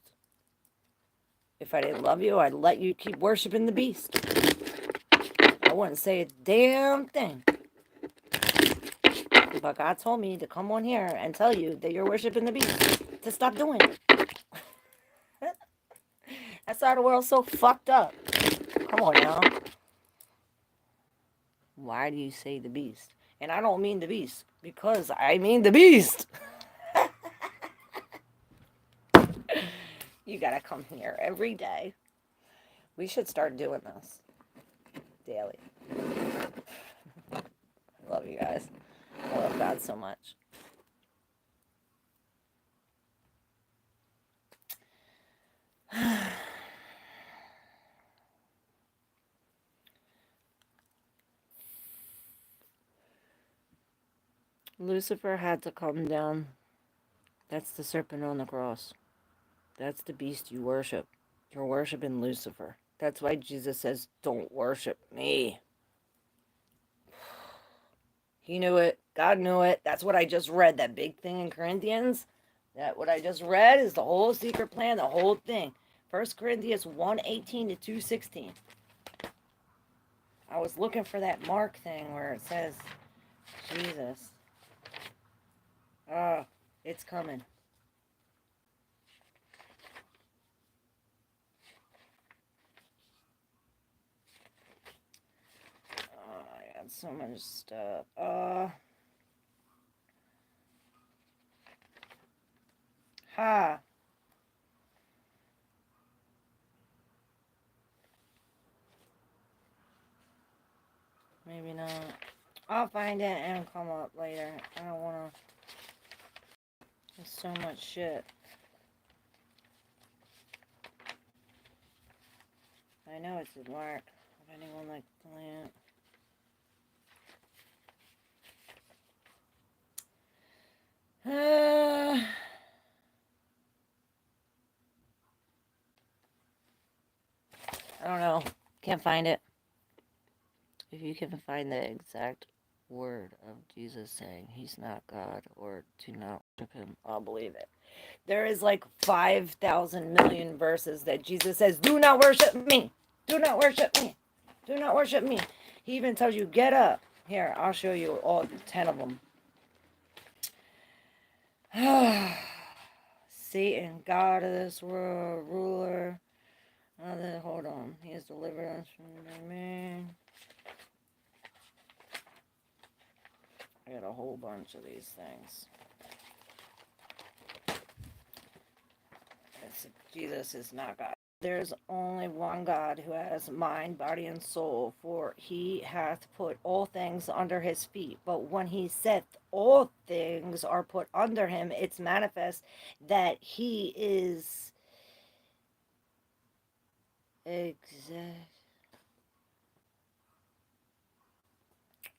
If I didn't love you, I'd let you keep worshiping the beast. I wouldn't say a damn thing. But God told me to come on here and tell you that you're worshiping the beast. To stop doing it. That's why the world's so fucked up. Come on now. Why do you say the beast? And I don't mean the beast. Because I mean the beast. You gotta come here every day. We should start doing this daily. I love you guys. I love God so much. Lucifer had to come down. That's the serpent on the cross. That's the beast you worship. You're worshiping Lucifer. That's why Jesus says, don't worship me. He knew it. God knew it. That's what I just read. That big thing in Corinthians. That what I just read is the whole secret plan, the whole thing. 1 Corinthians 1:18 to 2:16. I was looking for that mark thing where it says Jesus. Oh, it's coming. so much stuff. Ha. Maybe not. I'll find it and come up later. I don't want to. There's so much shit. I know it's a mark. If anyone like plant. I don't know. Can't find it. If you can find the exact word of Jesus saying he's not God or to not worship him, I'll believe it. There is like 5,000 million verses that Jesus says, do not worship me. Do not worship me. Do not worship me. He even tells you, get up. Here, I'll show you all 10 of them. Satan, God of this world, ruler. Hold on. He has delivered us from the man. I got a whole bunch of these things. Jesus is not God. There's only one God who has mind, body, and soul, for he hath put all things under his feet. But when he saith all things are put under him, it's manifest that he is exact.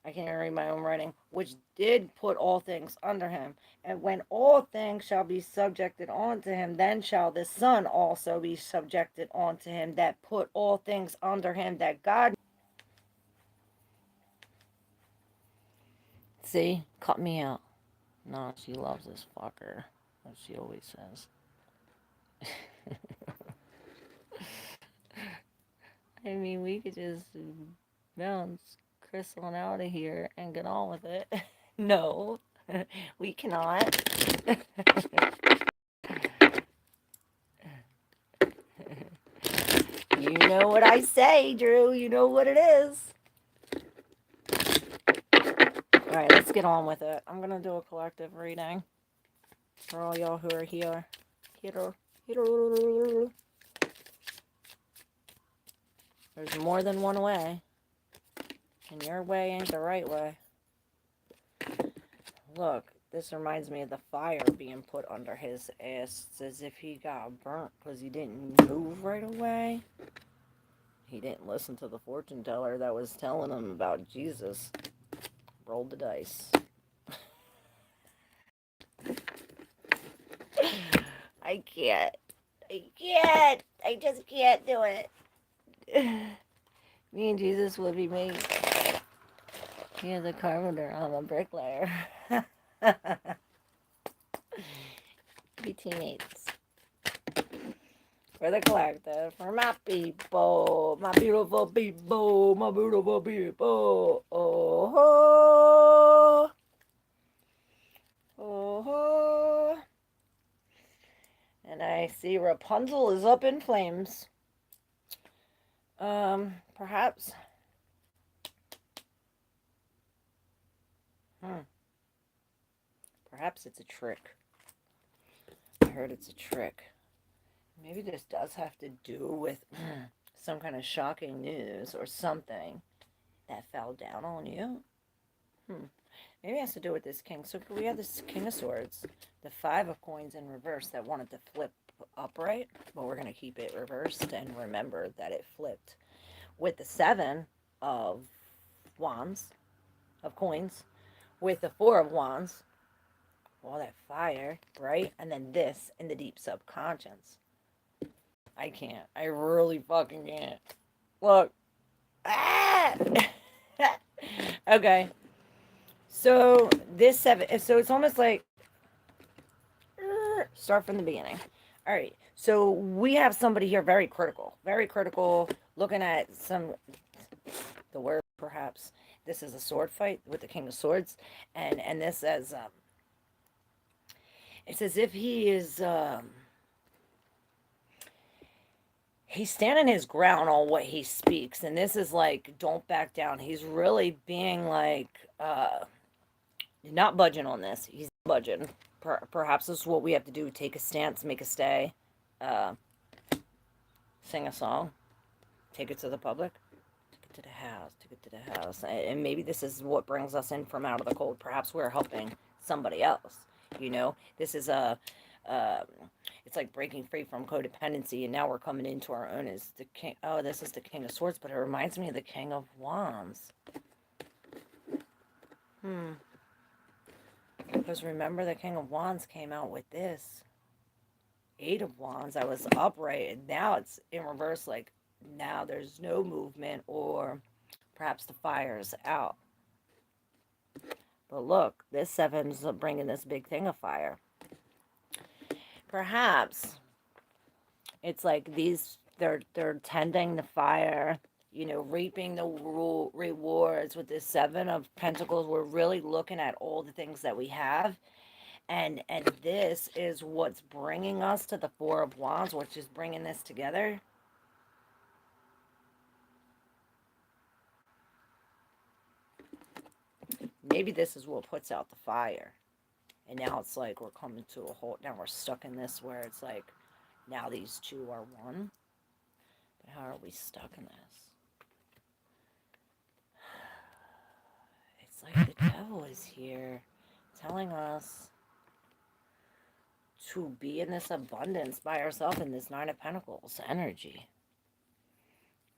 I can't read my own writing, which did put all things under him. And when all things shall be subjected unto him, then shall the Son also be subjected unto him that put all things under him, that God... See? Cut me out. No, she loves this fucker, as she always says. I mean, we could just bounce Crystal out of here and get on with it. No, we cannot. You know what I say, Drew. You know what it is. Alright, let's get on with it. I'm going to do a collective reading for all y'all who are here. There's more than one way. And your way ain't the right way. Look, this reminds me of the fire being put under his ass. It's as if he got burnt because he didn't move right away. He didn't listen to the fortune teller that was telling him about Jesus. Rolled the dice. I can't. I just can't do it. Me and Jesus would be mates. He is a carpenter. I'm a bricklayer. Be teammates. For the collective. For my people. My beautiful people. My beautiful people. Oh ho. Oh ho. And I see Rapunzel is up in flames. Perhaps. Perhaps it's a trick. I heard it's a trick. Maybe this does have to do with some kind of shocking news or something that fell down on you. Maybe it has to do with this king. So we have this King of Swords, the 5 of coins in reverse that wanted to flip upright, but we're going to keep it reversed and remember that it flipped. With the 7 of wands, of coins, with the 4 of wands, all that fire, right? And then this in the deep subconscious. I can't. I really fucking can't. Look. Ah! Okay. So this 7, so it's almost like start from the beginning. All right. So we have somebody here very critical, looking at the word perhaps. This is a sword fight with the King of Swords, and this says it's as if he is he's standing his ground on what he speaks, and this is like, don't back down. He's really being like, not budging on this. He's budging. Perhaps this is what we have to do: take a stance, make a stay, uh, sing a song, take it to the public, take it to the house, take it to the house, and maybe this is what brings us in from out of the cold. Perhaps we're helping somebody else. You know, this is a. It's like breaking free from codependency, and now we're coming into our own as the king. Oh, this is the King of Swords, but it reminds me of the King of Wands. Because remember, the King of Wands came out with this. Eight of Wands. I was upright, and now it's in reverse. Like, now there's no movement, or perhaps the fire's out. But look, this seven's bringing this big thing of fire. Perhaps it's like they're tending the fire, you know, reaping the rewards with this Seven of Pentacles. We're really looking at all the things that we have, and this is what's bringing us to the Four of Wands, which is bringing this together. Maybe this is what puts out the fire. And now it's like we're coming to a halt. Now we're stuck in this where it's like, now these two are one. But how are we stuck in this? It's like the devil is here telling us to be in this abundance by ourselves in this Nine of Pentacles energy.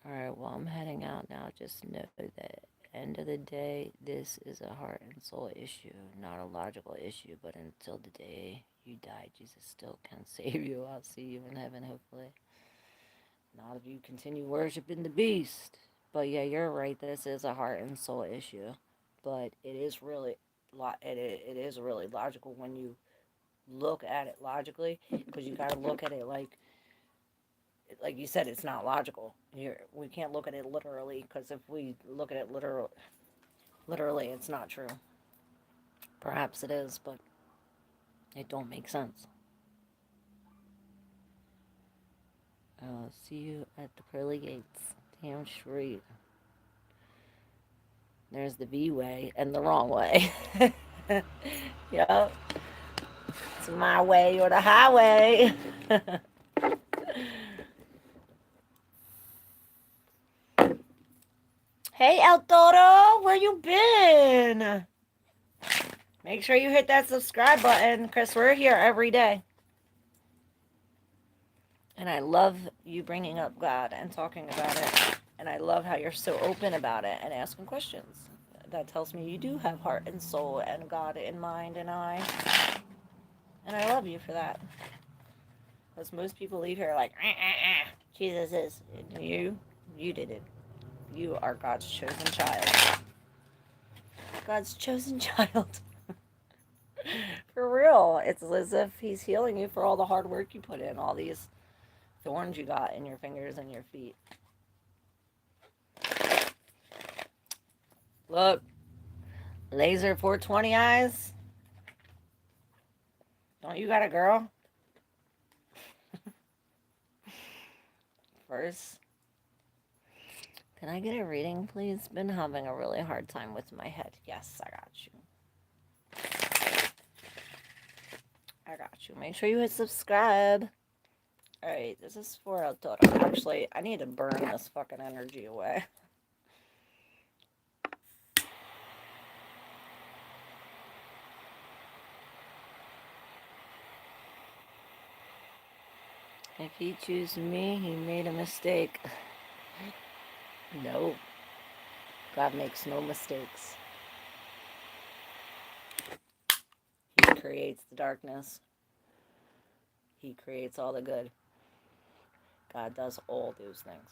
Alright, well, I'm heading out now. Just know that end of the day, this is a heart and soul issue, not a logical issue. But until the day you die, Jesus still can save you. I'll see you in heaven, hopefully. Not if you continue worshiping the beast. But yeah, you're right. This is a heart and soul issue. But it is really logical when you look at it logically, because you got to look at it like you said, it's not logical. We can't look at it literally, because if we look at it literally, it's not true. Perhaps it is, but it don't make sense. I'll see you at the pearly gates. Damn straight. There's the V way and the wrong way. Yep. It's my way or the highway. Hey, El Toro, where you been? Make sure you hit that subscribe button, because we're here every day. And I love you bringing up God and talking about it. And I love how you're so open about it and asking questions. That tells me you do have heart and soul and God in mind and eye. And I love you for that. Because most people leave here like, Jesus is. You did it. You are God's chosen child. God's chosen child. For real. It's as if he's healing you for all the hard work you put in, all these thorns you got in your fingers and your feet. Look. Laser 420 eyes. Don't you got a girl? First. Can I get a reading, please? Been having a really hard time with my head. Yes, I got you. I got you. Make sure you hit subscribe. Alright, this is for El Toro. Actually, I need to burn this fucking energy away. If he chooses me, he made a mistake. No. God makes no mistakes. He creates the darkness. He creates all the good. God does all those things.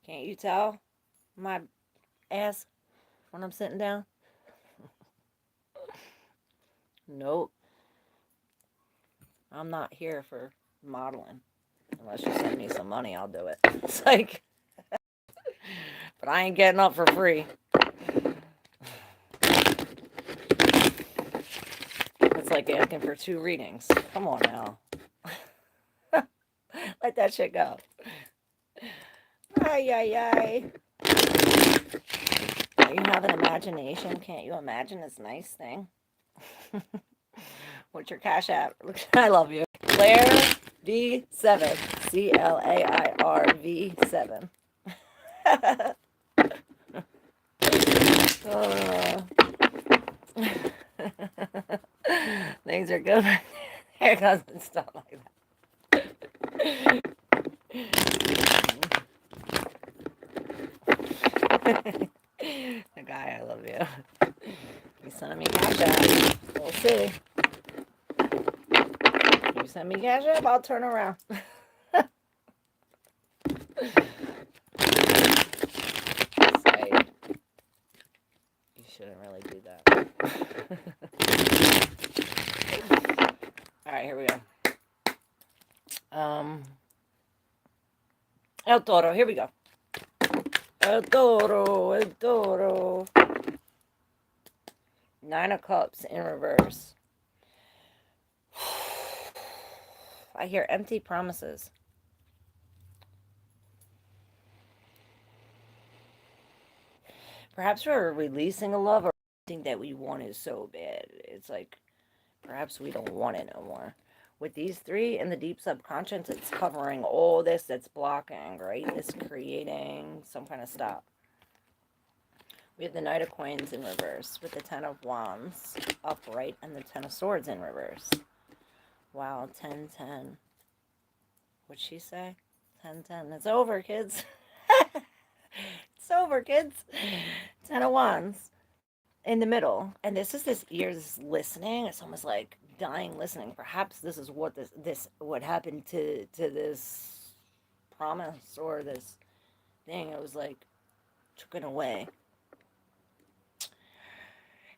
Can't you tell my ass when I'm sitting down? Nope. I'm not here for modeling. Unless you send me some money, I'll do it. It's like, but I ain't getting up for free. It's like asking for 2 readings. Come on now. Let that shit go. Ay, ay, ay. You have an imagination. Can't you imagine this nice thing? What's your cash app? I love you. Claire V7. CLAIRV7. Things are good. Hair doesn't stop like that. The guy, I love you. You send me cash app. We'll see. You send me cash app, I'll turn around. Say, you shouldn't really do that. Alright, here we go. El Toro, here we go. El Toro, El Toro. 9 of Cups in reverse. I hear empty promises. Perhaps we're releasing a love or something that we wanted so bad. It's like, perhaps we don't want it no more. With these 3 in the deep subconscious, it's covering all this that's blocking, right? It's creating some kind of stop. We have the Knight of Coins in reverse with the 10 of Wands upright and the 10 of Swords in reverse. Wow, 10-10. What'd she say? 10-10. It's over, kids. It's over, kids. 10 of Wands in the middle. And this is this ears listening. It's almost like dying listening. Perhaps this is what what happened to this promise or this thing. It was like taken away.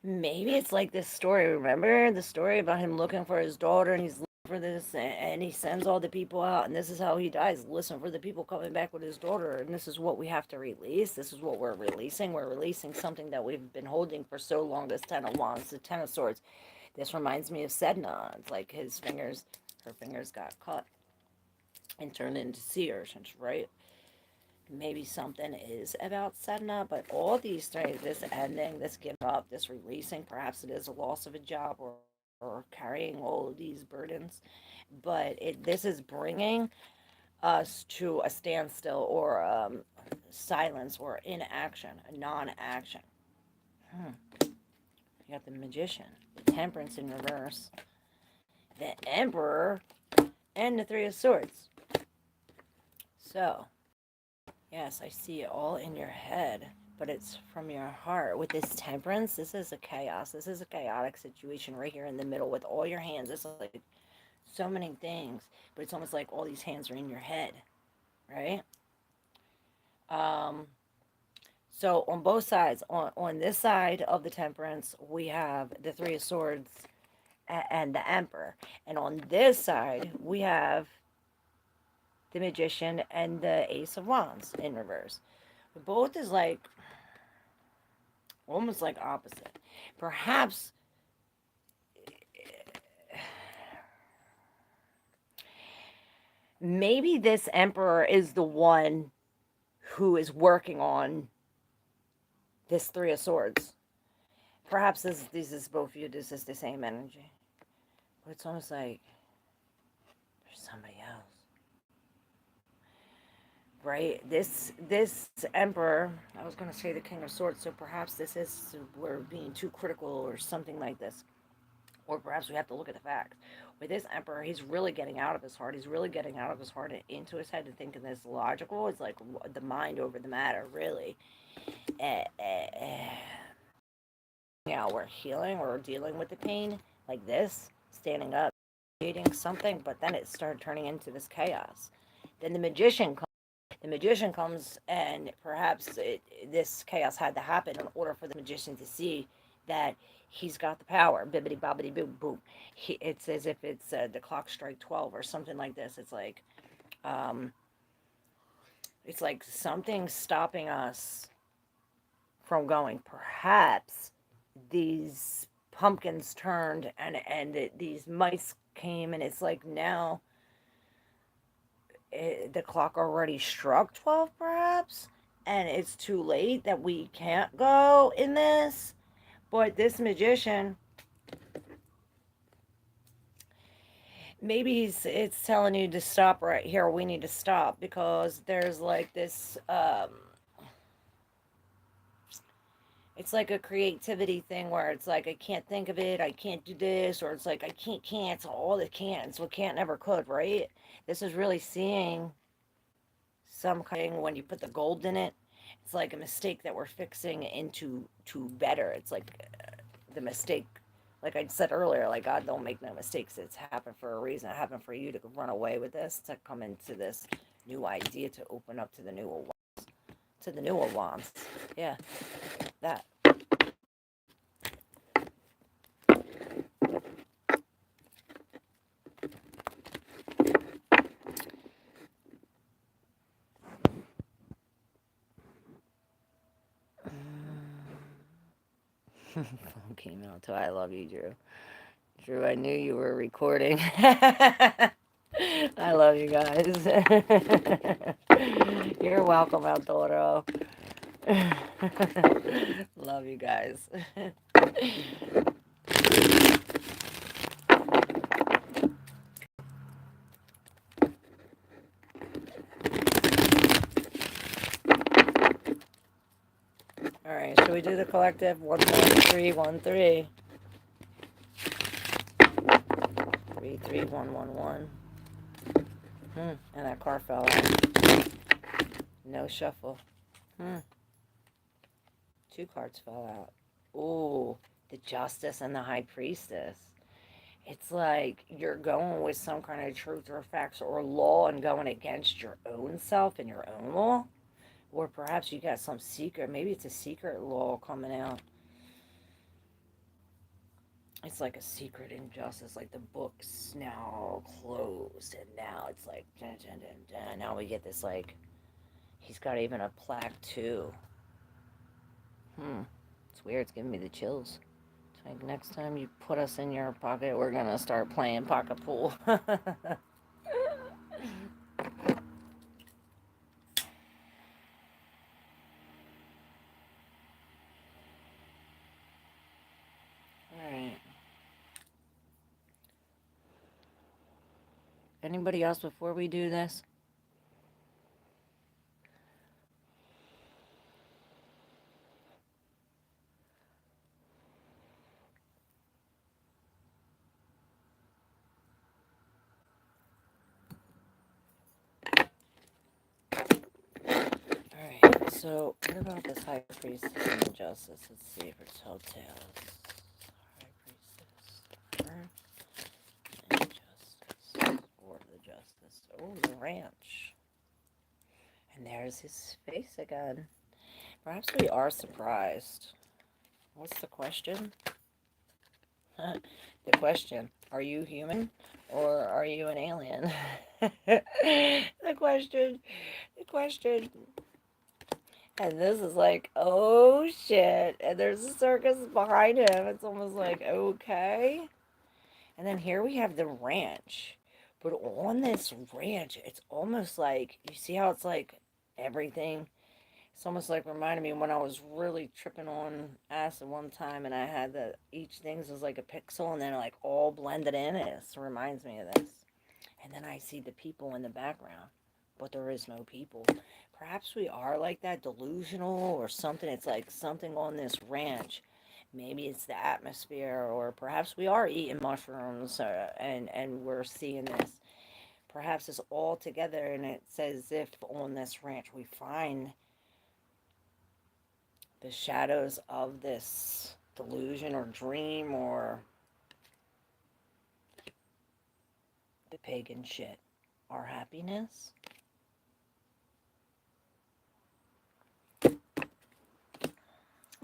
Maybe it's like this story. Remember the story about him looking for his daughter, and he's looking for this, and he sends all the people out, and this is how he dies. Listen for the people coming back with his daughter, and this is what we have to release. This is what we're releasing. We're releasing something that we've been holding for so long. This 10 of Wands, the 10 of Swords. This reminds me of Sedna. It's like her fingers got cut and turned into sea urchins, right? Maybe something is about Sedna, but all these things, this ending, this giving up, this releasing, perhaps it is a loss of a job or carrying all of these burdens, but this is bringing us to a standstill or silence or inaction, a non-action. You got the Magician, the Temperance in reverse, the Emperor, and the 3 of Swords. So, yes, I see it all in your head, but it's from your heart. With this Temperance, this is a chaos. This is a chaotic situation right here in the middle with all your hands. It's like so many things, but it's almost like all these hands are in your head, right? So on both sides, on this side of the Temperance, we have the 3 of Swords and the Emperor. And on this side, we have the Magician and the Ace of Wands in reverse. Both is like almost like opposite. Perhaps maybe this Emperor is the one who is working on this 3 of Swords. Perhaps this is both viewed as the same energy. But it's almost like there's somebody else. Right? This Emperor, I was going to say the King of Swords, so perhaps this is, we're being too critical or something like this. Or perhaps we have to look at the facts. With this Emperor, he's really getting out of his heart. He's really getting out of his heart and into his head and thinking this logical. It's like the mind over the matter, really. Now we're healing, we're dealing with the pain like this, standing up, creating something, but then it started turning into this chaos. Then the Magician comes, and perhaps this chaos had to happen in order for the Magician to see that he's got the power. Bibbidi bobbidi boom boom. It's as if it's the clock strike 12 or something like this. It's like something stopping us from going. Perhaps these pumpkins turned, and these mice came, and it's like now the clock already struck 12 perhaps, and it's too late that we can't go in this. But this magician, maybe it's telling you to stop right here. We need to stop because there's like this it's like a creativity thing where it's like I can't think of it, I can't do this, or it's like I can't cancel all the can'ts, so can't never could, right? This is really seeing some kind of when you put the gold in it. It's like a mistake that we're fixing into to better. It's like the mistake, like I said earlier, like God don't make no mistakes. It's happened for a reason. It happened for you to run away with this, to come into this new idea, to open up to the newer wands. Yeah, that. Phone came out too. I love you, Drew. Drew, I knew you were recording. I love you guys. You're welcome, Arturo. Love you guys. All right, should we do the collective? 11313. 33111. And that car fell out. No shuffle. 2 cards fell out. Ooh, the Justice and the High Priestess. It's like you're going with some kind of truth or facts or law and going against your own self and your own law. Or perhaps you got some secret, maybe it's a secret law coming out. It's like a secret injustice, like the book's now closed, and now it's like, dun, dun, dun, dun. Now we get this, like, he's got even a plaque too. It's weird, it's giving me the chills. It's like next time you put us in your pocket, we're gonna start playing pocket pool. Alright. Anybody else before we do this? Alright, so what about this High Priestess and Injustice? Let's see if it's hotels. High Priestess. Injustice. Or the Justice. Oh, the ranch. And there's his face again. Perhaps we are surprised. What's the question? The question, are you human or are you an alien? the question. And this is like, oh shit. And there's a circus behind him. It's almost like, okay. And then here we have the ranch. But on this ranch, it's almost like, you see how it's like everything? It's almost like reminded me when I was really tripping on acid one time and I had each thing was like a pixel and then like all blended in. It reminds me of this. And then I see the people in the background, but there is no people. Perhaps we are like that, delusional or something. It's like something on this ranch. Maybe it's the atmosphere, or perhaps we are eating mushrooms and we're seeing this. Perhaps it's all together and it's as if on this ranch we find the shadows of this delusion or dream or the pagan shit. Our happiness.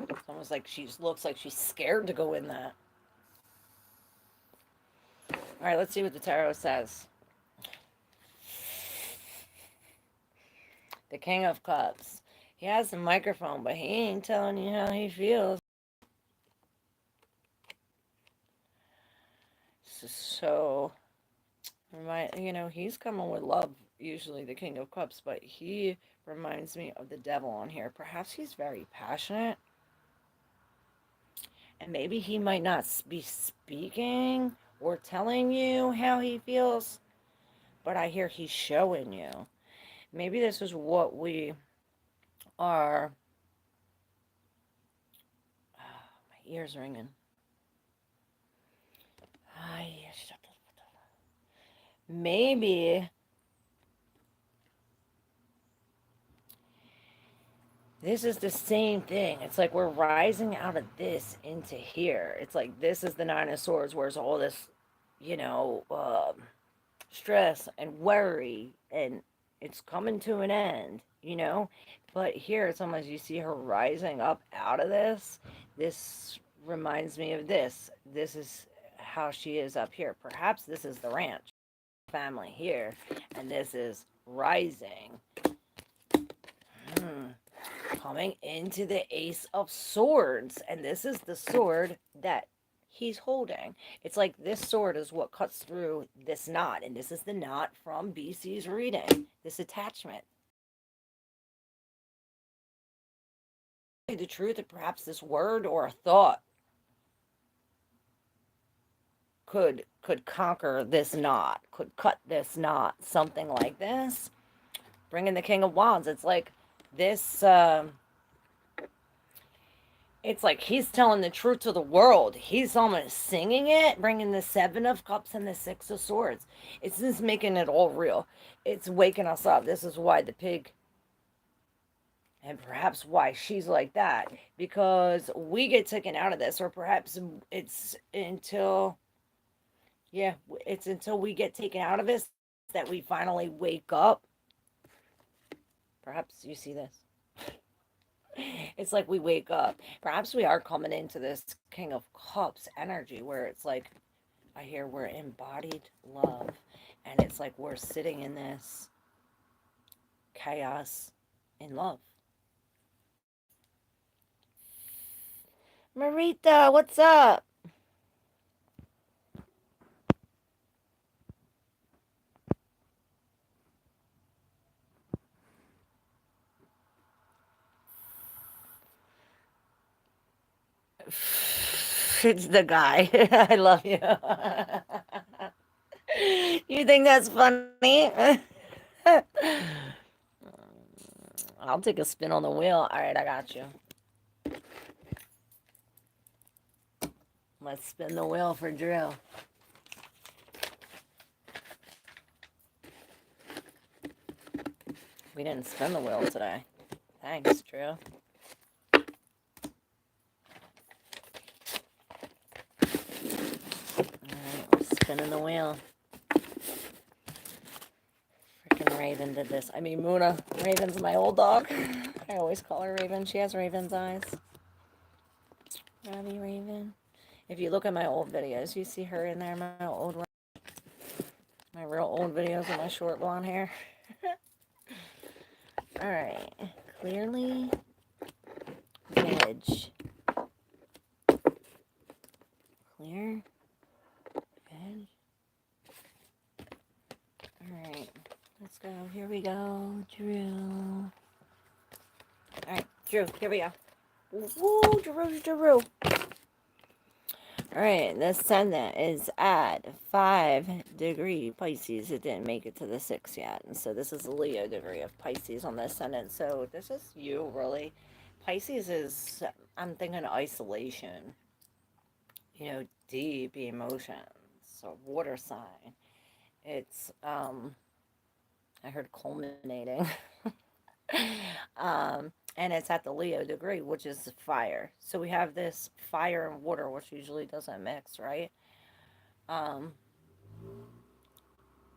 It's almost like she looks like she's scared to go in that. Alright, let's see what the tarot says. The King of Cups. He has the microphone, but he ain't telling you how he feels. So, he's coming with love, usually the King of Cups, but he reminds me of the devil on here. Perhaps he's very passionate, and maybe he might not be speaking or telling you how he feels, but I hear he's showing you. Maybe this is what we are. My ears ringing. Maybe this is the same thing. It's like we're rising out of this into here. It's like this is the Nine of Swords, where's all this, you know, stress and worry, and it's coming to an end. But here it's almost you see her rising up out of this. This reminds me of this. This is how she is up here. Perhaps this is the ranch family here, and this is rising. Coming into the Ace of Swords, and this is the sword that he's holding. It's like this sword is what cuts through this knot, and this is the knot from BC's reading, this attachment. The truth, that perhaps this word or a thought could conquer this knot, could cut this knot, something like this. Bringing the King of Wands, it's like this. It's like he's telling the truth to the world. He's almost singing it, bringing the Seven of Cups and the Six of Swords. It's just making it all real. It's waking us up. This is why the pig, and perhaps why she's like that, because we get taken out of this, or perhaps it's until we get taken out of this that we finally wake up. Perhaps you see this. It's like we wake up. Perhaps we are coming into this King of Cups energy where it's like, I hear we're embodied love. And it's like we're sitting in this chaos in love. Marita, what's up? It's the guy. I love you. You think that's funny? I'll take a spin on the wheel. All right, I got you. Let's spin the wheel for Drew. We didn't spin the wheel today. Thanks, Drew. Alright, we're spinning the wheel. Freaking Raven did this. I mean, Muna. Raven's my old dog. I always call her Raven. She has Raven's eyes. Robbie Raven. If you look at my old videos, you see her in there. My real old videos with my short blonde hair. Alright. Clearly edge. Clear edge. Alright. Let's go. Here we go. Drew. Alright, Drew. Here we go. Woo, Drew. Alright, the ascendant is at 5 degree Pisces. It didn't make it to the 6 yet. And so this is a Leo degree of Pisces on the ascendant. So this is you, really. Pisces is, I'm thinking isolation. Deep emotions. So water sign. It's, I heard culminating. And it's at the Leo degree, which is fire. So we have this fire and water, which usually doesn't mix, right?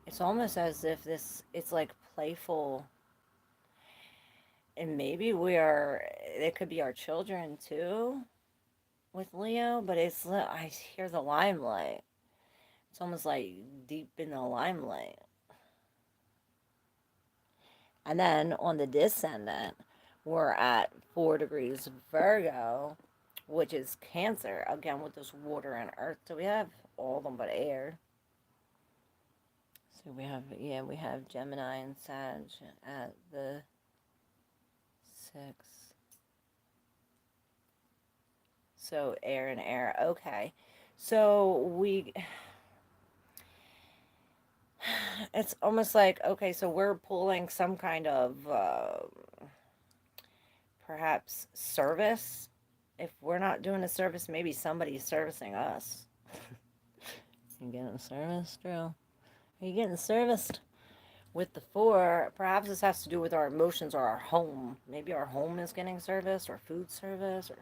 It's almost as if it's like playful. And maybe it could be our children too with Leo, but I hear the limelight. It's almost like deep in the limelight. And then on the descendant, we're at 4 degrees Virgo, which is Cancer, again with this water and earth. So we have all of them but air. So we have Gemini and Sag at the 6. So air and air. Okay. So it's almost like, okay, so we're pulling some kind of perhaps service. If we're not doing a service, maybe somebody's servicing us. You getting serviced, Drew? Are you getting serviced? With the 4, perhaps this has to do with our emotions or our home. Maybe our home is getting service or food service or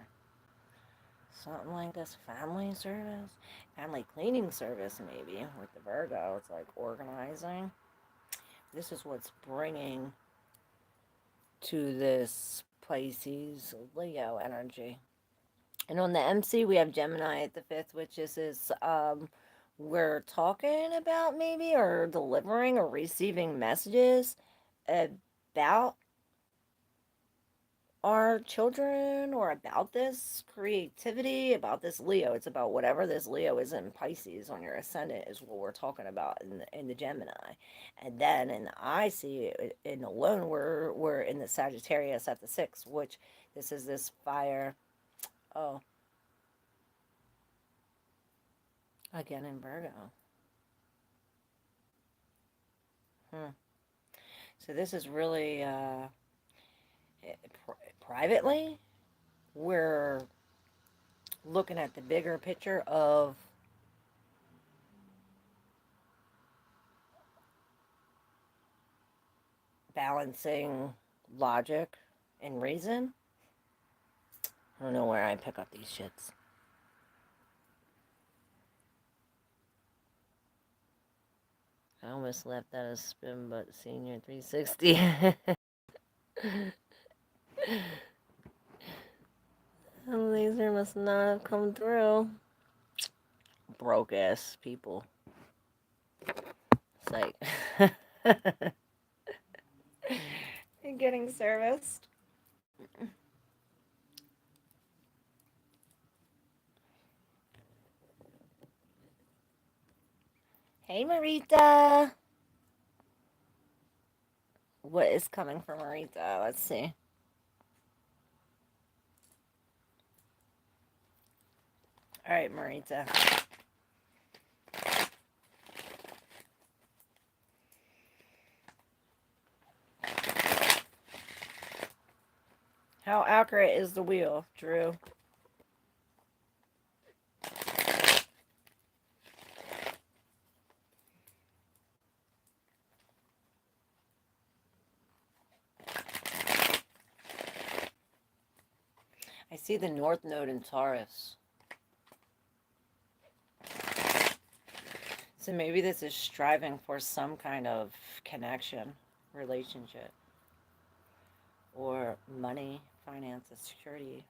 something like this. Family service. Family cleaning service, maybe, with the Virgo. It's like organizing. This is what's bringing to this Pisces Leo energy. And on the MC, we have Gemini at the 5th, which is we're talking about maybe or delivering or receiving messages about our children or about this creativity, about this Leo. It's about whatever this Leo is in Pisces on your ascendant is what we're talking about in the Gemini. And then in the I see in the lone, we're in the Sagittarius at the 6, which this is this fire. Oh, again in Virgo. So this is really privately, we're looking at the bigger picture of balancing logic and reason. I don't know where I pick up these shits. I almost left that a spin, but senior 360. The laser must not have come through. Broke ass people. It's like you're getting serviced. Hey, Marita. What is coming for Marita? Let's see. All right, Marita. How accurate is the wheel, Drew? I see the North Node in Taurus. So maybe this is striving for some kind of connection, relationship, or money, finances, security.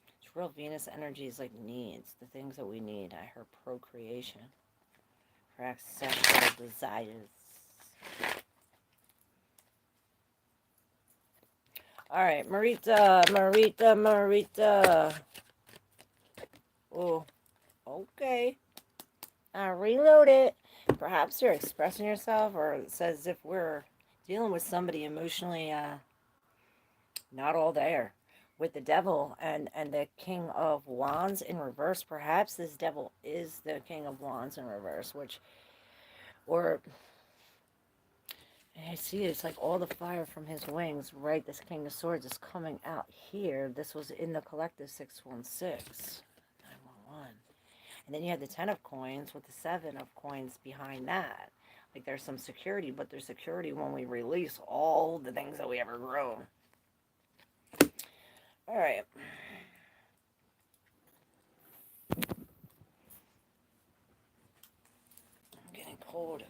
It's real Venus energy is like needs, the things that we need. I heard procreation, for sexual desires. All right, Marita. Oh, okay. I reload it. Perhaps you're expressing yourself, or it says if we're dealing with somebody emotionally not all there. With the devil and the King of Wands in reverse, perhaps this devil is the King of Wands in reverse, or I see it's like all the fire from his wings, right? This King of Swords is coming out here. This was in the collective 616, 911. And then you have the 10 of coins with the 7 of coins behind that. Like there's some security, but there's security when we release all the things that we ever grown. All right. I'm getting cold.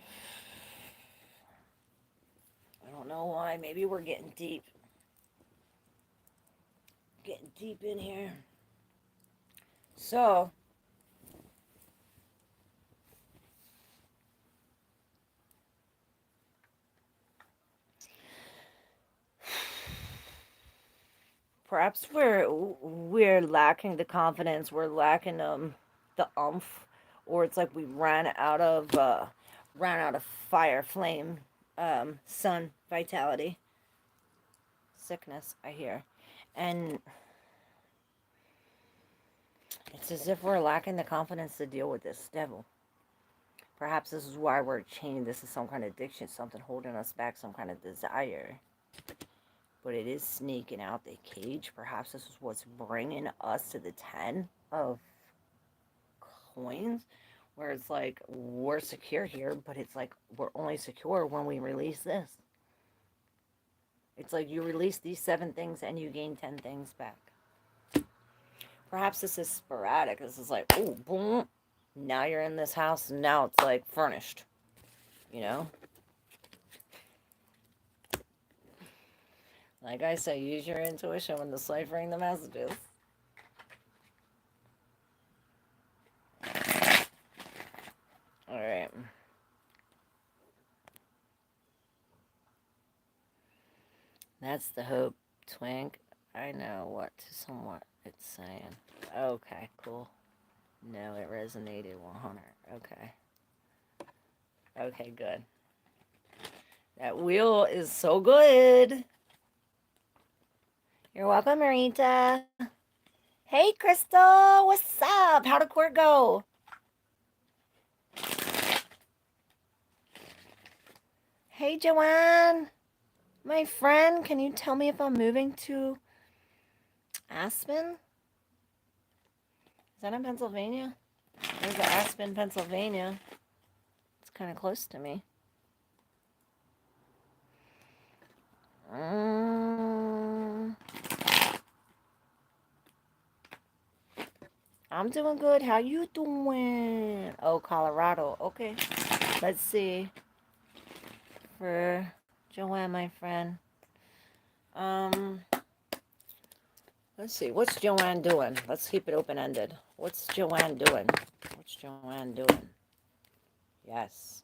I don't know why. Maybe we're getting deep. Getting deep in here. So, perhaps we're lacking the confidence. We're lacking the umph, or it's like we ran out of fire, flame, sun, vitality, sickness, I hear. And it's as if we're lacking the confidence to deal with this devil. Perhaps this is why we're chained. This is some kind of addiction, something holding us back, some kind of desire. But it is sneaking out the cage. Perhaps this is what's bringing us to the 10 of coins, where it's like we're secure here, but it's like we're only secure when we release this. It's like you release these 7 things and you gain 10 things back. Perhaps this is sporadic. This is like, oh, boom. Now you're in this house and now it's like furnished. You know? Like I say, use your intuition when deciphering the messages. Alright. That's the hope, Twink. I know what somewhat it's saying. Okay, cool. No, it resonated 100. Okay. Okay, good. That wheel is so good. You're welcome, Marita. Hey, Crystal. What's up? How'd the court go? Hey, Joanne. My friend, can you tell me if I'm moving to Aspen? Is that in Pennsylvania? There's Aspen, Pennsylvania. It's kind of close to me. I'm doing good. How you doing? Oh, Colorado. Okay. Let's see. For Joanne, my friend. Let's see. What's Joanne doing? Let's keep it open-ended. What's Joanne doing? What's Joanne doing? Yes.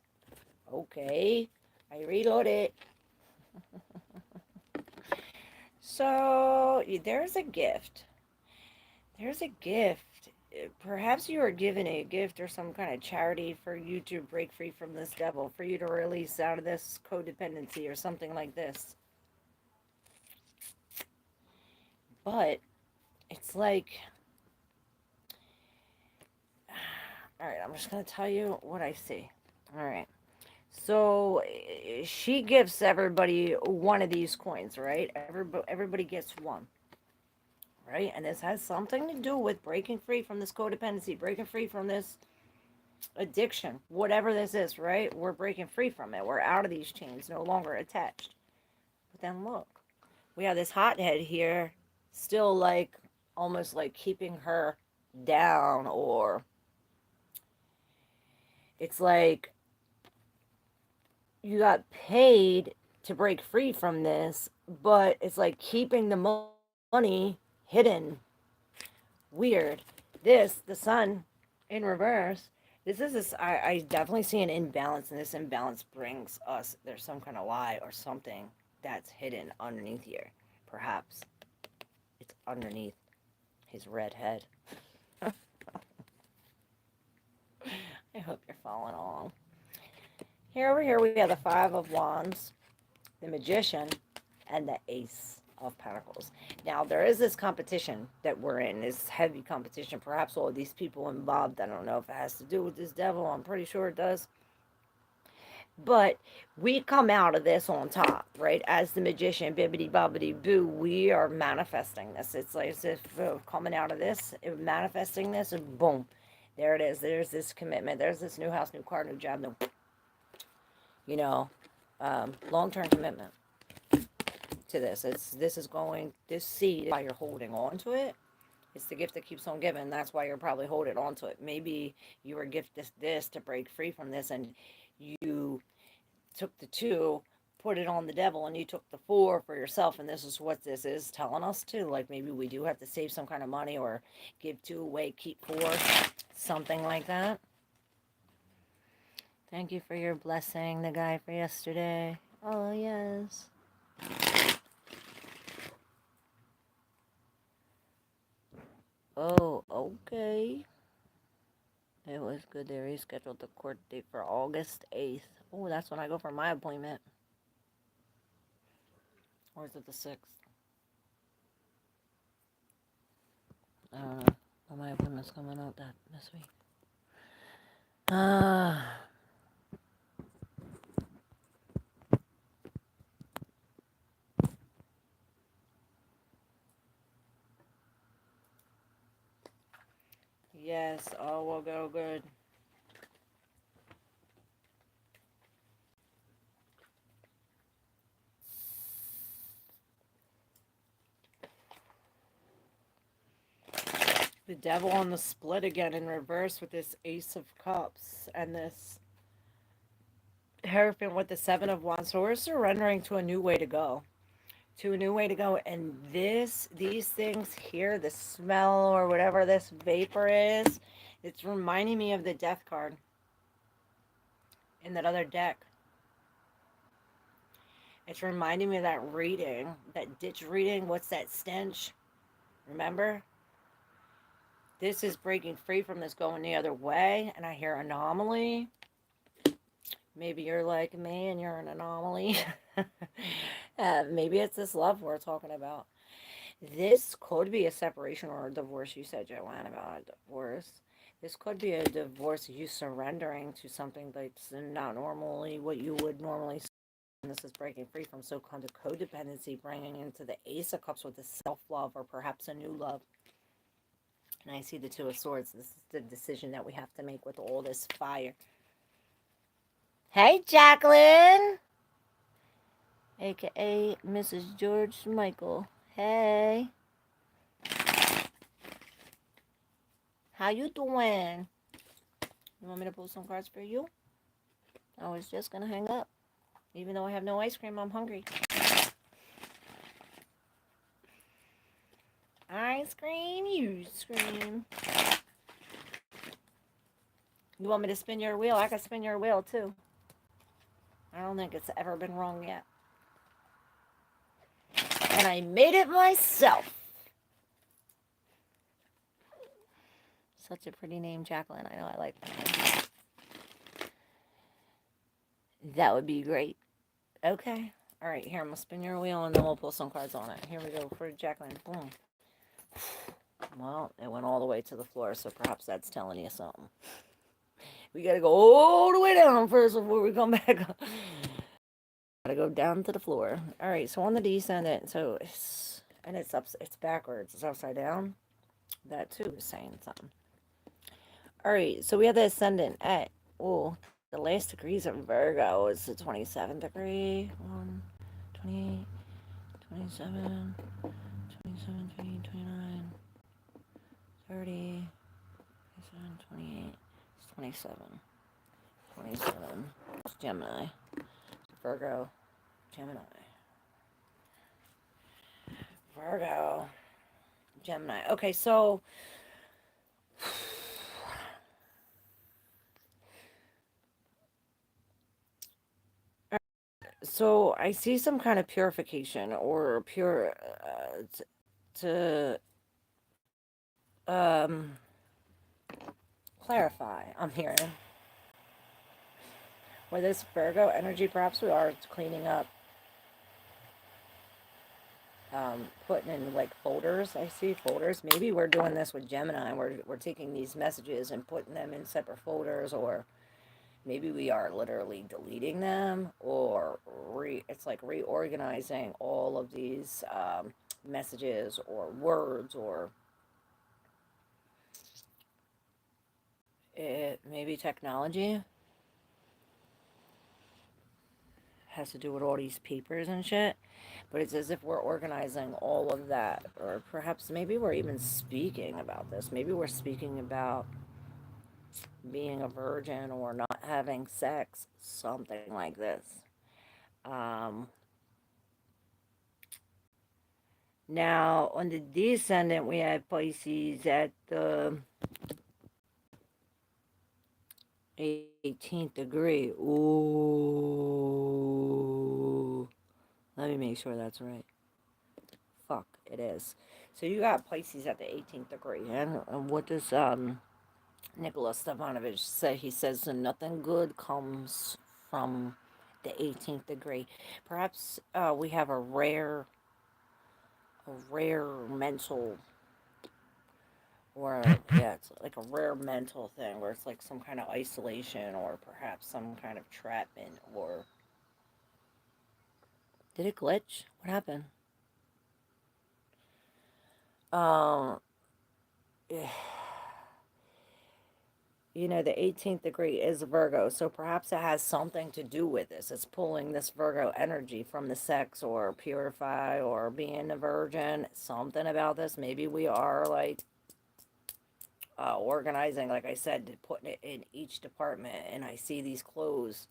Okay. I reload it. So, there's a gift. There's a gift. Perhaps you are given a gift or some kind of charity for you to break free from this devil, for you to release out of this codependency or something like this. But it's like, all right, I'm just going to tell you what I see. All right. So she gives everybody one of these coins, right? Everybody gets one, right? And this has something to do with breaking free from this codependency, breaking free from this addiction, whatever this is, right? We're breaking free from it. We're out of these chains, no longer attached. But then look, we have this hothead here, still like almost like keeping her down, or it's like you got paid to break free from this, but it's like keeping the money hidden. Weird. The sun in reverse. I definitely see an imbalance, and this imbalance brings us, there's some kind of lie or something that's hidden underneath here. Perhaps it's underneath his red head. I hope you're following along. Over here we have the 5 of Wands, the Magician, and the Ace of Pentacles. Now, there is this competition that we're in, this heavy competition. Perhaps all of these people involved, I don't know if it has to do with this devil. I'm pretty sure it does. But we come out of this on top, right? As the Magician, bibbity bobbity boo, we are manifesting this. It's like as if coming out of this, manifesting this, and boom, there it is. There's this commitment. There's this new house, new car, new job, new, long-term commitment to this. This seed, why you're holding on to it. It's the gift that keeps on giving. That's why you're probably holding on to it. Maybe you were gifted this to break free from this, and you took the 2, put it on the devil, and you took the 4 for yourself. And this is what this is telling us too. Like maybe we do have to save some kind of money, or give 2 away, keep 4, something like that. Thank you for your blessing, the guy for yesterday. Oh, yes. Oh, okay. It was good. They rescheduled the court date for August 8th. Oh, that's when I go for my appointment. Or is it the 6th? I don't know. Well, my appointment's coming up this week. Yes, all will go good. The devil on the split again in reverse with this Ace of Cups and this Hierophant with the Seven of Wands. So we're surrendering to a new way to go. To a new way to go. And these things here, the smell or whatever this vapor is, it's reminding me of the Death card in that other deck. It's reminding me of that reading, that ditch reading. What's that stench? Remember? This is breaking free from this going the other way. And I hear anomaly. Maybe you're like me and you're an anomaly. Maybe it's this love we're talking about. This could be a separation or a divorce. You said, Joanne, about a divorce. This could be a divorce, you surrendering to something that's not normally what you would normally. And this is breaking free from so kind of codependency, bringing into the Ace of Cups with the self-love or perhaps a new love. And I see the Two of Swords. This is the decision that we have to make with all this fire. Hey, Jacqueline! AKA Mrs. George Michael. Hey. How you doing? You want me to pull some cards for you? I was just gonna hang up. Even though I have no ice cream, I'm hungry. I scream, you scream. You want me to spin your wheel? I can spin your wheel too. I don't think it's ever been wrong yet. And I made it myself. Such a pretty name, Jacqueline. I know, I like that. That would be great. Okay. All right, here, I'm going to spin your wheel and then we'll pull some cards on it. Here we go for Jacqueline. Boom. Well, it went all the way to the floor, so perhaps that's telling you something. We got to go all the way down first before we come back up. Got to go down to the floor. All right, so on the descendant, so it's backwards. It's upside down. That too is saying something. All right, so we have the ascendant at, the last degrees of Virgo is the 27th degree. 1, 28, 27, 27, 29, 30, 27, 28, 27, 27. It's Gemini. Virgo, Gemini. Virgo, Gemini. Okay, so I see some kind of purification or pure to clarify. I'm hearing where this Virgo energy, perhaps we are cleaning up, putting in like folders. I see folders. Maybe we're doing this with Gemini. We're taking these messages and putting them in separate folders, or maybe we are literally deleting them, or it's like reorganizing all of these messages or words, or maybe technology has to do with all these papers and shit. But it's as if we're organizing all of that. Or perhaps maybe we're even speaking about this. Maybe we're speaking about being a virgin or not having sex. Something like this. Now, on the descendant, we have Pisces at the 18th degree. Ooh. Let me make sure that's right. Fuck, it is. So you got Pisces at the 18th degree. And what does Nicholas Stefanovich said, he says nothing good comes from the 18th degree. Perhaps we have a rare mental, or yeah, it's like a rare mental thing where it's like some kind of isolation or perhaps some kind of trapment, or did it glitch? What happened? Um, you know, the 18th degree is Virgo, so perhaps it has something to do with this. It's pulling this Virgo energy from the sex or purify or being a virgin. Something about this. Maybe we are like organizing, like I said, putting it in each department, and I see these clothes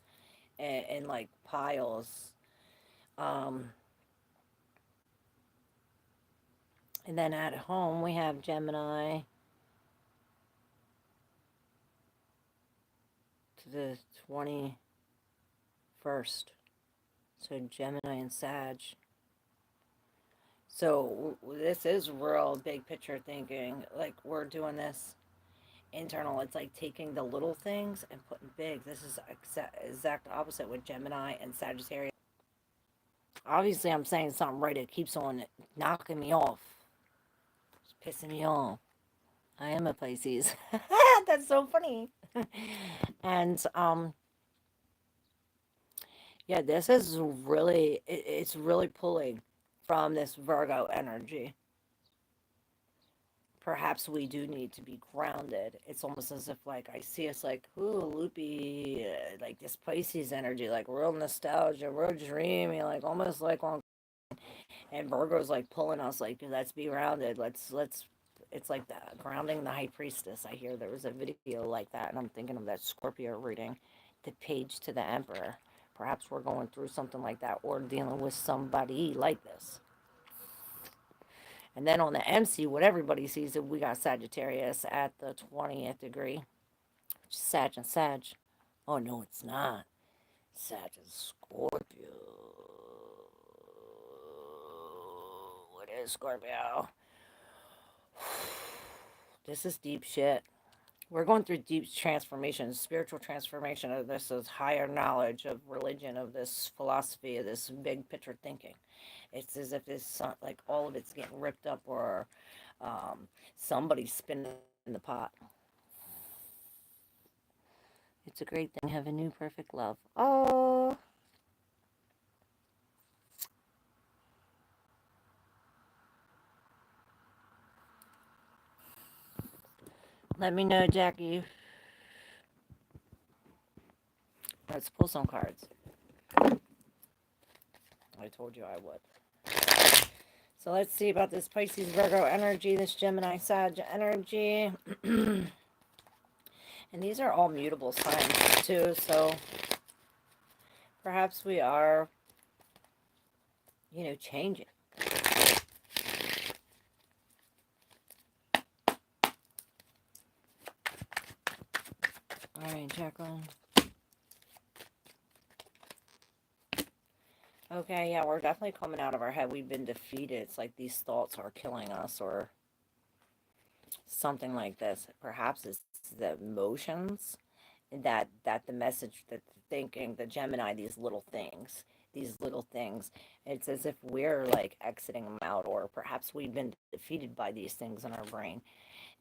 in like piles. Um, and then at home, we have Gemini to the 21st. So Gemini and Sag. So this is real big picture thinking. Like we're doing this internal. It's like taking the little things and putting big. This is exact opposite with Gemini and Sagittarius. Obviously, I'm saying something right. It keeps on knocking me off. It's pissing me off. I am a Pisces. That's so funny. And yeah, this is really it's really pulling from this Virgo energy. Perhaps we do need to be grounded. It's almost as if like I see us like, ooh, loopy, like this Pisces energy, like real nostalgia, real dreamy, like almost like on. And Virgo's like pulling us, like let's be grounded. Let's. It's like that grounding the high priestess. I hear there was a video like that, and I'm thinking of that Scorpio reading, the page to the Emperor. Perhaps we're going through something like that, or dealing with somebody like this. And then on the MC, what everybody sees, we got Sagittarius at the 20th degree, which is Sag and Sag. Oh, no, it's not. Sag and Scorpio. What is Scorpio? This is deep shit. We're going through deep transformation, spiritual transformation of this, is higher knowledge of religion, of this philosophy, of this big picture thinking. It's as if it's like all of it's getting ripped up, or somebody's spinning the pot. It's a great thing. Have a new perfect love. Oh, let me know, Jackie. Let's pull some cards. I told you I would. So let's see about this Pisces Virgo energy, this Gemini Sag energy. And these are all mutable signs too, so perhaps we are, changing. All right, Jacqueline. Okay, yeah, we're definitely coming out of our head. We've been defeated. It's like these thoughts are killing us, or something like this. Perhaps it's the emotions that the message, that the thinking, the Gemini, these little things. It's as if we're like exiting them out, or perhaps we've been defeated by these things in our brain.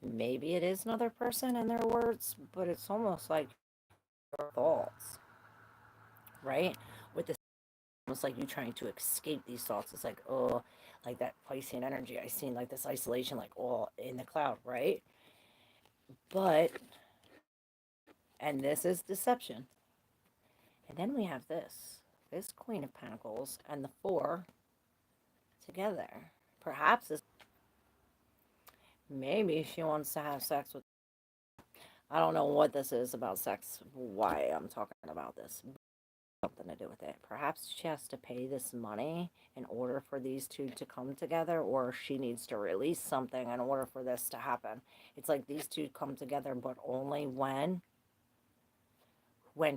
Maybe it is another person and their words, but it's almost like your thoughts, right? With this, almost like you trying to escape these thoughts. It's like, oh, like that Piscean energy. I seen like this isolation, like all in the cloud, right? But, and this is deception. And then we have this Queen of Pentacles and the Four together. Perhaps this, maybe she wants to have sex with. I don't know what this is about sex, why I'm talking about this. Something to do with it. Perhaps she has to pay this money in order for these two to come together, or she needs to release something in order for this to happen. It's like these two come together, but only when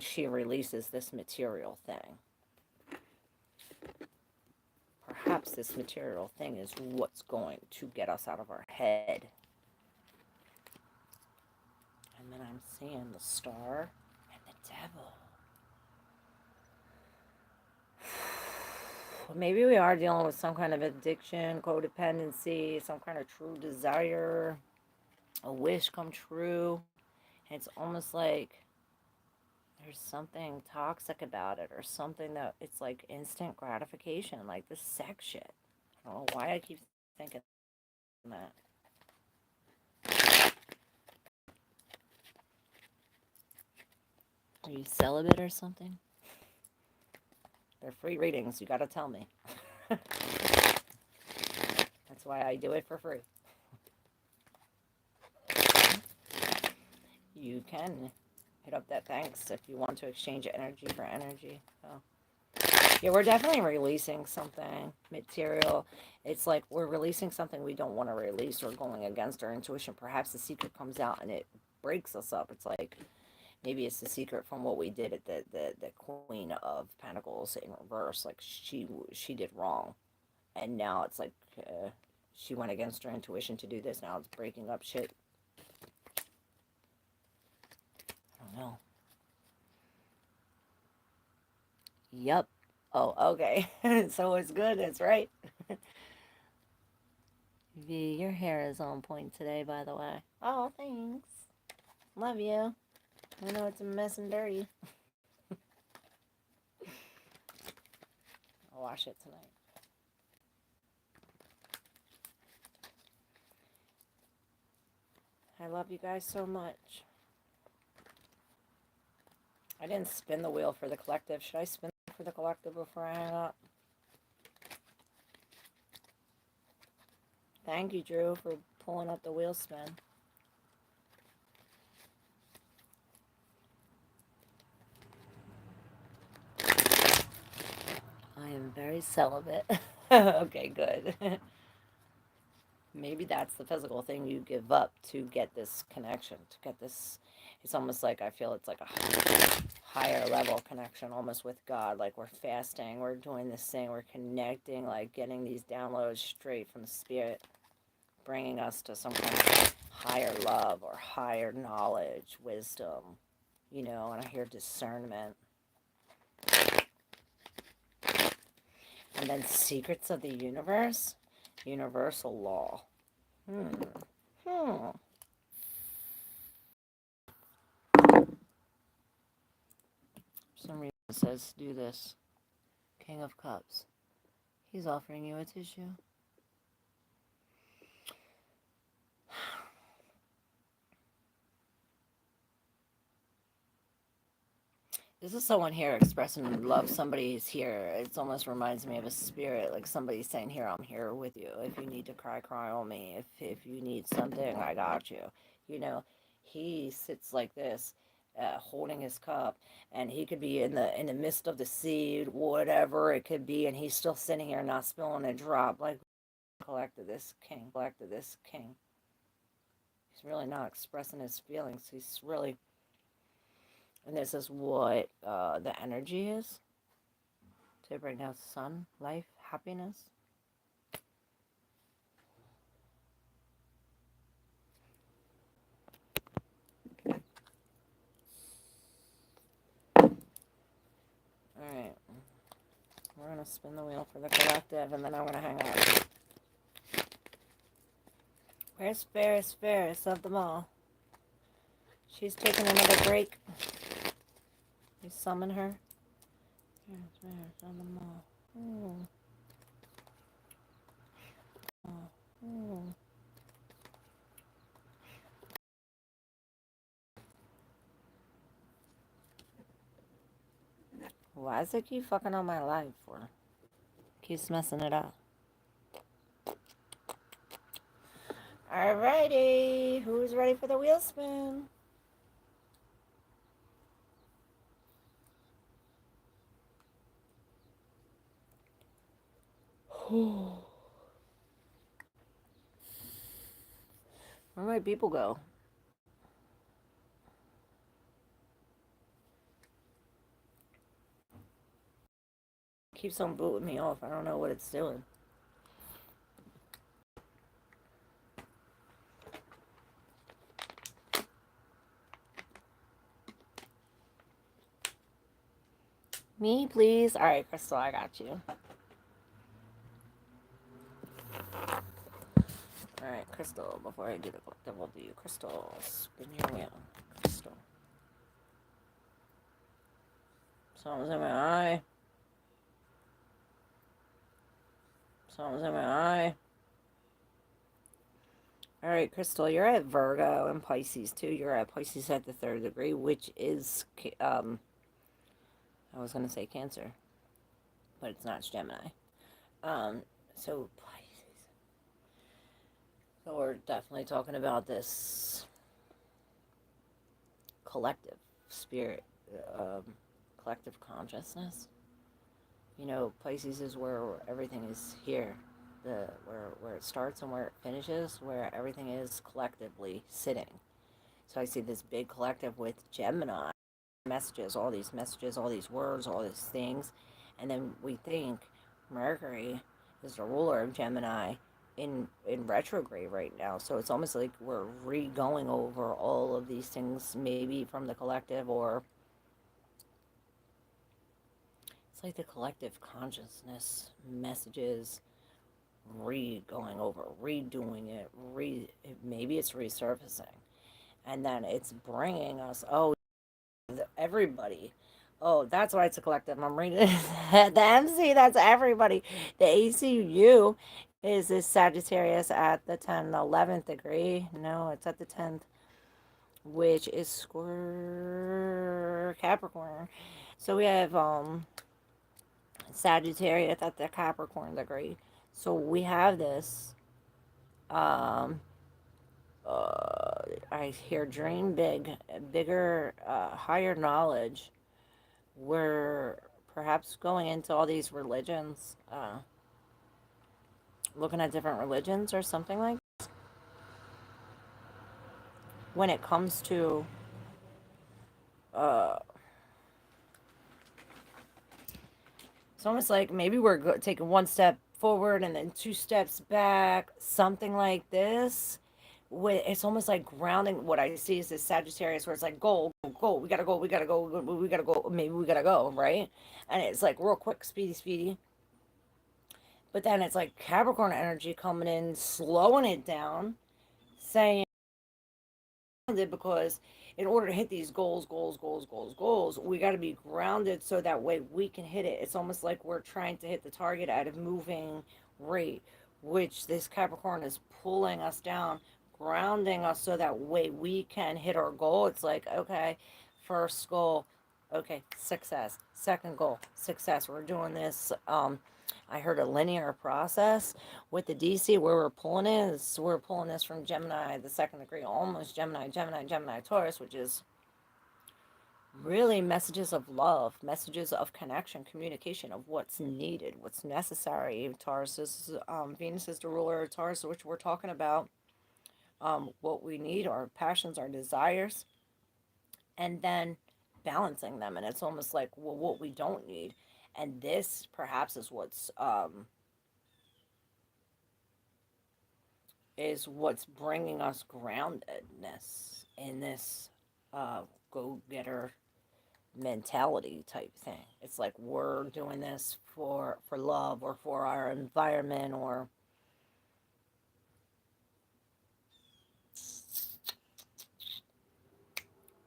she releases this material thing. Perhaps this material thing is what's going to get us out of our head. And And I'm seeing the star and the devil. Maybe we are dealing with some kind of addiction, codependency, some kind of true desire, a wish come true. And it's almost like there's something toxic about it, or something that it's like instant gratification, like this sex shit. I don't know why I keep thinking that. Are you celibate or something? They're free readings. You gotta tell me. That's why I do it for free. You can hit up that thanks if you want to exchange energy for energy. So, yeah, we're definitely releasing something material. It's like we're releasing something we don't want to release, or going against our intuition. Perhaps the secret comes out and it breaks us up. It's like maybe it's the secret from what we did at the Queen of Pentacles in reverse. Like she did wrong, and now it's like she went against her intuition to do this. Now it's breaking up shit. I don't know. Yep. Oh, okay. So it's good. It's right. V, your hair is on point today, by the way. Oh, thanks. Love you. I know it's a mess and dirty. I'll wash it tonight. I love you guys so much. I didn't spin the wheel for the collective. Should I spin for the collective before I hang up? Thank you, Drew, for pulling up the wheel spin. I am very celibate. Okay, good. Maybe that's the physical thing you give up to get this connection, to get this. It's almost like I feel it's like a higher level connection almost with God. Like we're fasting, we're doing this thing, we're connecting, like getting these downloads straight from the Spirit, bringing us to some kind of higher love or higher knowledge, wisdom, you know, and I hear discernment. And then secrets of the universe, universal law. For some reason it says do this. King of Cups. He's offering you a tissue. This is someone here expressing love. Somebody's here. It almost reminds me of a spirit, like somebody saying, here, I'm here with you. If you need to cry, cry on me. If you need something, I got you. You know, he sits like this, holding his cup, and he could be in the midst of the sea, whatever it could be, and he's still sitting here not spilling a drop. Like, collected this king. He's really not expressing his feelings. He's really... And this is what the energy is to bring down sun, life, happiness. Alright. We're going to spin the wheel for the collective, and then I'm going to hang up. Where's Ferris? Ferris of them all. She's taking another break. You summon her. Ferris of them all. Ooh. Ooh. Why does it keep fucking on my life for? Keeps messing it up. Alrighty. Who's ready for the wheel spin? Where my people go? Keeps on booting me off. I don't know what it's doing. Me, please. All right, Crystal, I got you. All right, Crystal, before I do the collective, we'll do you. Crystal, spin your wheel. Crystal. Something's in my eye. Something's in my eye. All right, Crystal, you're at Virgo and Pisces too. You're at Pisces at the 3rd degree, which is, I was going to say Cancer, but it's not, it's Gemini. So Pisces. So we're definitely talking about this collective spirit, um, collective consciousness. You know, Pisces is where everything is here, where it starts and where it finishes, where everything is collectively sitting. So I see this big collective with Gemini messages, all these words, all these things, and then we think Mercury is the ruler of Gemini in retrograde right now. So it's almost like we're re-going over all of these things, maybe from the collective, or it's like the collective consciousness messages re-going over, redoing it, maybe it's resurfacing, and then it's bringing us, oh, everybody. Oh, that's why it's a collective. I'm reading the MC. That's everybody. The ACU is this Sagittarius at the 10th, 11th degree. No, it's at the 10th, which is square Capricorn. So we have Sagittarius at the Capricorn degree. So we have this. Um, I hear dream big, bigger, higher knowledge. We're perhaps going into all these religions, looking at different religions or something like that. When it comes to uh, it's almost like maybe we're taking one step forward and then two steps back, something like this. It's almost like grounding. What I see is this Sagittarius where it's like go, go, we gotta go, we gotta go, we gotta go, maybe we gotta go, right? And it's like real quick, speedy, speedy. But then it's like Capricorn energy coming in, slowing it down, saying because in order to hit these goals, we got to be grounded so that way we can hit it. It's almost like we're trying to hit the target at a moving rate, which this Capricorn is pulling us down, grounding us so that way we can hit our goal. It's like, okay, first goal, okay, success. Second goal, success. We're doing this. I heard a linear process with the DC where we're pulling this from Gemini, the 2nd degree, almost Gemini, Taurus, which is really messages of love, messages of connection, communication of what's needed, what's necessary. Taurus is, Venus is the ruler of Taurus, which we're talking about, what we need, our passions, our desires, and then balancing them. And it's almost like, well, what we don't need. And this perhaps is what's bringing us groundedness in this go-getter mentality type thing. It's like we're doing this for love or for our environment or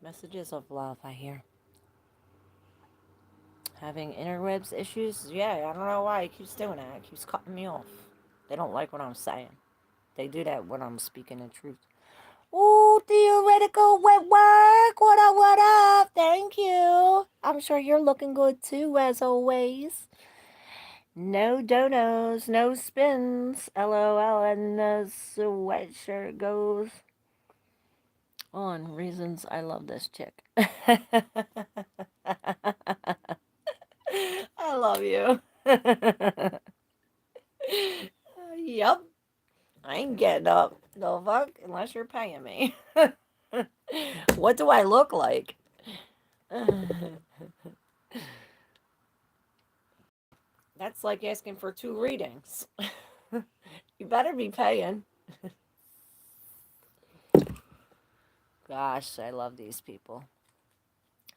messages of love. I hear having interwebs issues. Yeah, I don't know why it keeps doing that. It keeps cutting me off. They don't like what I'm saying. They do that when I'm speaking the truth. Ooh, theoretical wet work. What up, what up? Thank you. I'm sure you're looking good too, as always. No donos, no spins. LOL, and the sweatshirt goes on. Reasons I love this chick. I love you. Yep. I ain't getting up. No fuck, unless you're paying me. What do I look like? That's like asking for 2 readings. You better be paying. Gosh, I love these people.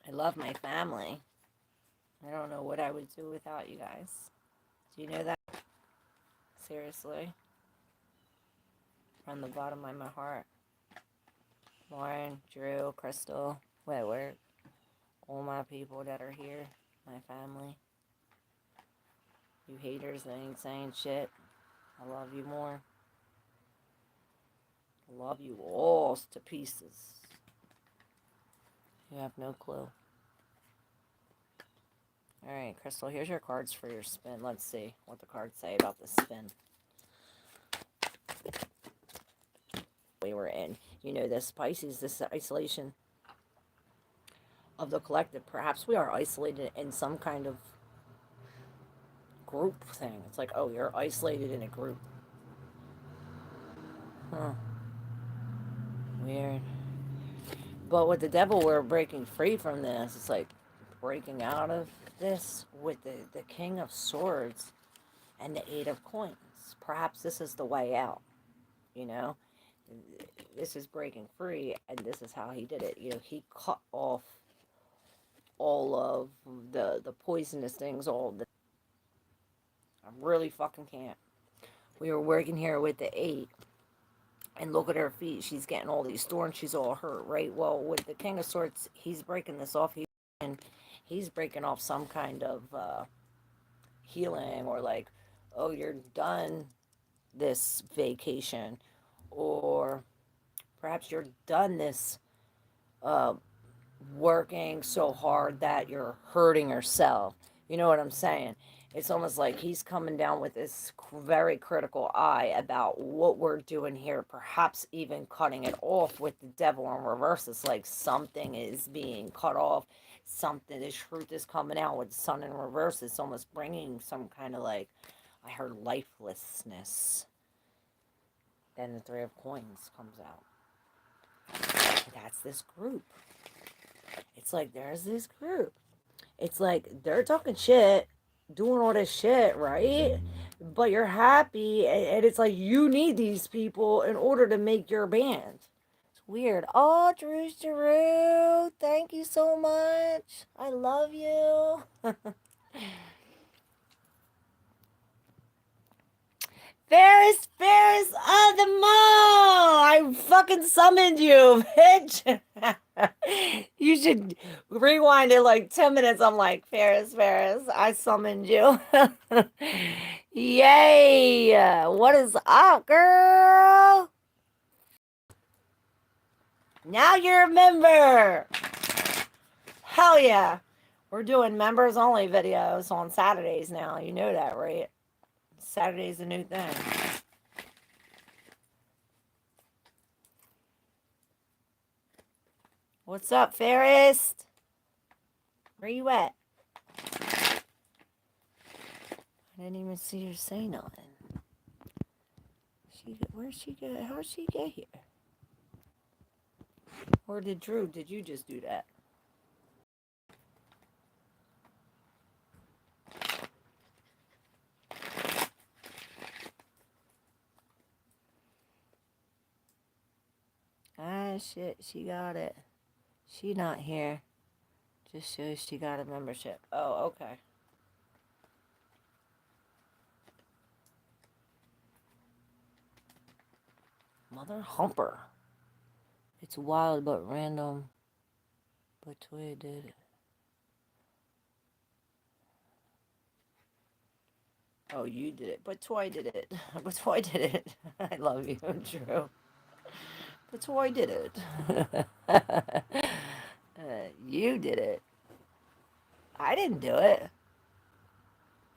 I love my family. I don't know what I would do without you guys. Do you know that? Seriously. From the bottom of my heart. Lauren, Drew, Crystal, Whitworth, all my people that are here, my family. You haters that ain't saying shit, I love you more. I love you all to pieces. You have no clue. Alright, Crystal, here's your cards for your spin. Let's see what the cards say about the spin. We were in. You know, this Pisces, this isolation of the collective. Perhaps we are isolated in some kind of group thing. It's like, oh, you're isolated in a group. Huh. Weird. But with the devil, we're breaking free from this. It's like breaking out of this with the King of Swords and the Eight of Coins. Perhaps this is the way out, you know? This is breaking free, and this is how he did it. You know, he cut off all of the poisonous things, all the... I really fucking can't. We were working here with the 8, and look at her feet. She's getting all these thorns. She's all hurt, right? Well, with the King of Swords, he's breaking this off. He's breaking off some kind of healing, or like, oh, you're done this vacation, or perhaps you're done this working so hard that you're hurting yourself. You know what I'm saying? It's almost like he's coming down with this very critical eye about what we're doing here, perhaps even cutting it off with the devil in reverse. It's like something is being cut off, something, the truth is coming out with the sun in reverse. It's almost bringing some kind of like, I heard lifelessness. Then the 3 of Coins comes out. That's this group. It's like there's this group. It's like they're talking shit, doing all this shit, right? But you're happy, and it's like you need these people in order to make your band. It's weird. Oh, Drew, thank you so much. I love you. Ferris, of the mall! I fucking summoned you, bitch! You should rewind it like 10 minutes. I'm like, Ferris, I summoned you. Yay! What is up, girl? Now you're a member! Hell yeah! We're doing members only videos on Saturdays now. You know that, right? Saturday's a new thing. What's up, Ferris? Where you at? I didn't even see her say nothing. Where'd she go? How'd she get here? Or did you just do that? Ah, shit, she got it. She not here. Just shows she got a membership. Oh, okay. Mother Humper. It's wild but random. But Toy did it. Oh, you did it. But Toy did it. But Toy did it. I love you, Drew. But Toy did it. You did it. I didn't do it.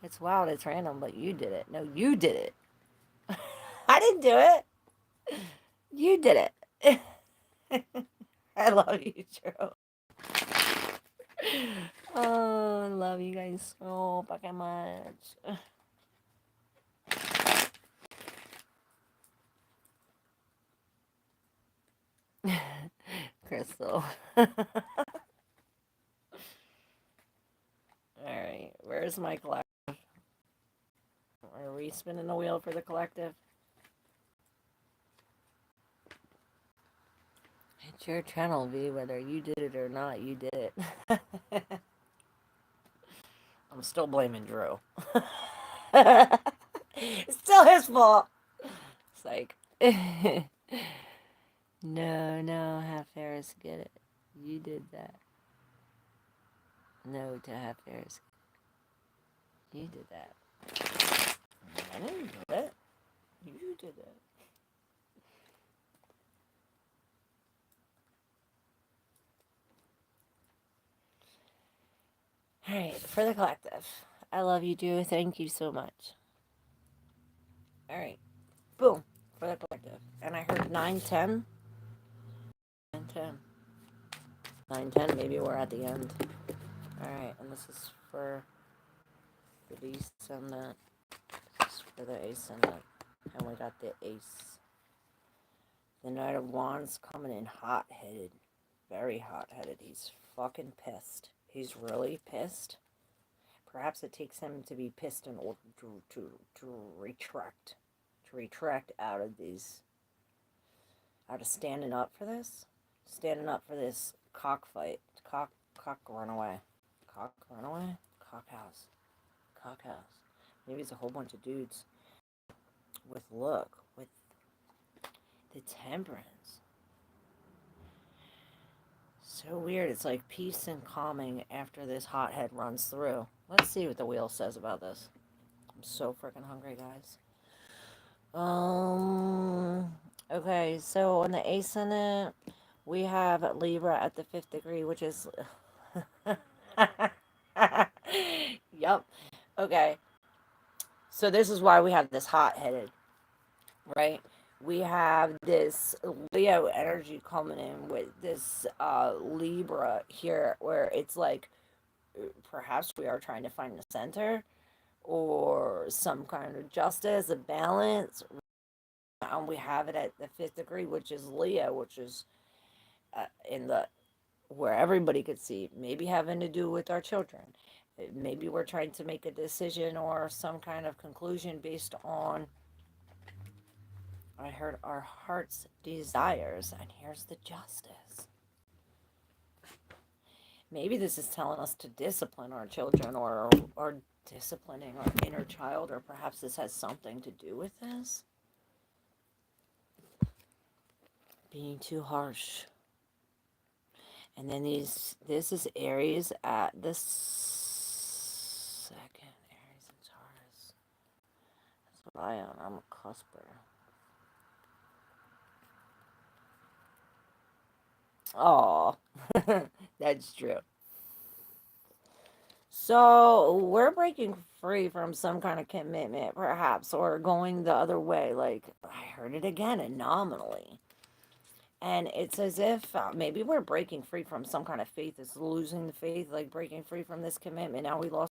It's wild, it's random, but you did it. No, you did it. I didn't do it. You did it. I love you, Drew. Oh, I love you guys so fucking much. Crystal. Alright, where's my collective? Are we spinning the wheel for the collective? It's your channel, V. Whether you did it or not, you did it. still blaming Drew. It's still his fault. It's like, no, have Ferris get it. You did that. No, to have Ferris. You did that. I didn't do it. You did it. Alright, for the collective. I love you, Drew. Thank you so much. Alright. Boom. For the collective. And I heard 910. 910. 910. Maybe we're at the end. Alright, and this is for the descendant. This is for the ascendant. And we got the ace. The Knight of Wands coming in hot-headed. Very hot-headed. He's fucking pissed. He's really pissed. Perhaps it takes him to be pissed in order to retract. To retract out of these. Out of standing up for this. Standing up for this cockfight. Cock runaway. Cock runaway? Cockhouse. Cockhouse. Maybe it's a whole bunch of dudes. With the temperance. So weird. It's like peace and calming after this hothead runs through. Let's see what the wheel says about this. I'm so freaking hungry, guys. Okay, so in the ascendant, we have Libra at the 5th degree, which is... Yep. Okay. So this is why we have this hot-headed, right? We have this Leo energy coming in with this Libra here, where it's like, perhaps we are trying to find a center or some kind of justice, a balance. And we have it at the 5th degree, which is Leo, which is in the where everybody could see, maybe having to do with our children. Maybe we're trying to make a decision or some kind of conclusion based on, I heard, our heart's desires. And here's the justice. Maybe this is telling us to discipline our children or disciplining our inner child, or perhaps this has something to do with this. Being too harsh. And then this is Aries at the 2nd. Aries and Taurus. That's what I am. I'm a cusper. Oh, that's true. So we're breaking free from some kind of commitment, perhaps, or going the other way. Like, I heard it again, anomaly. And it's as if maybe we're breaking free from some kind of faith. It's losing the faith, like breaking free from this commitment. Now we lost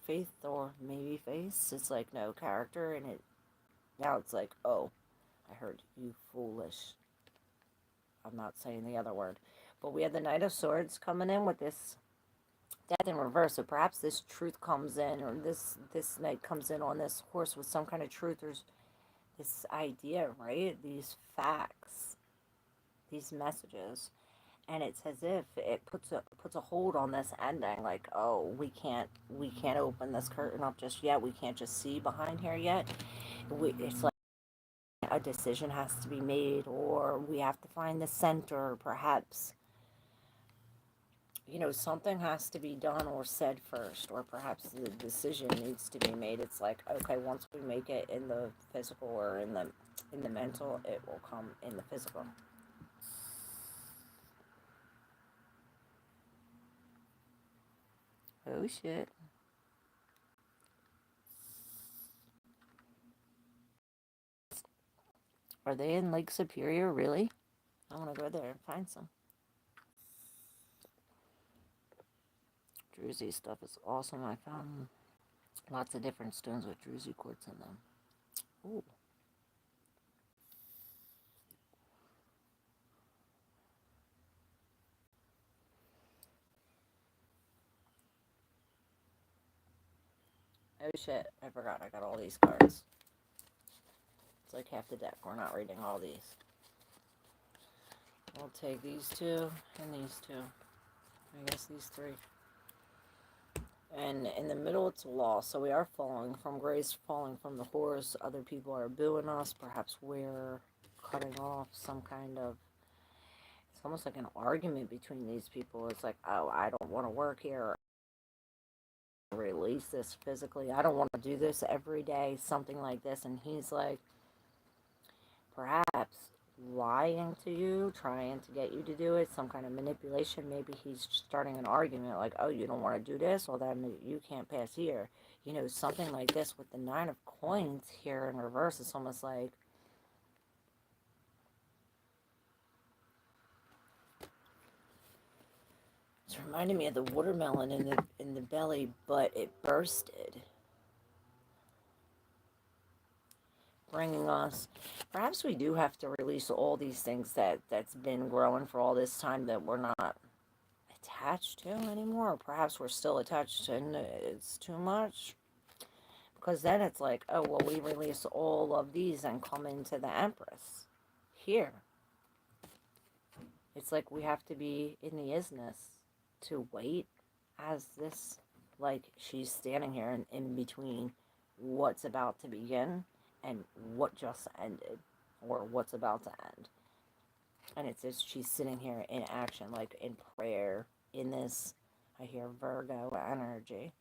faith, or maybe faith. It's like no character, and it. Now it's like, oh, I heard you foolish. I'm not saying the other word, but we had the Knight of Swords coming in with this Death in reverse. So perhaps this truth comes in, or this knight comes in on this horse with some kind of truth. There's this idea, right? These facts. These messages, and it's as if it puts a hold on this ending, like, oh, we can't open this curtain up just yet, we can't just see behind here yet. It's like a decision has to be made, or we have to find the center, perhaps, something has to be done or said first, or perhaps the decision needs to be made. It's like, okay, once we make it in the physical or in the mental, it will come in the physical. Oh shit. Are they in Lake Superior, really? I want to go there and find some. Druzy stuff is awesome. I found lots of different stones with Druzy quartz in them. Ooh. Oh shit, I forgot I got all these cards. It's like half the deck. We're not reading all these. I'll take these two and these two. I guess these three. And in the middle, it's a loss. So we are falling from grace, falling from the horse. Other people are booing us. Perhaps we're cutting off some kind of, it's almost like an argument between these people. It's like, oh, I don't want to work here. Release this physically. I don't want to do this every day. Something like this. And he's like, perhaps lying to you, trying to get you to do it, some kind of manipulation. Maybe he's starting an argument like, oh, you don't want to do this? Well, then you can't pass here. You know, something like this with the Nine of Coins here in reverse. It's almost like, it's reminding me of the watermelon in the belly, but it bursted, bringing us, perhaps we do have to release all these things that's been growing for all this time that we're not attached to anymore. Or perhaps we're still attached and it's too much. Because then it's like, oh, well, we release all of these and come into the Empress. Here. It's like we have to be in the isness to wait as this, like, she's standing here in between what's about to begin and what just ended, or what's about to end. And it's just, she's sitting here in action, like in prayer, in this, I hear Virgo energy.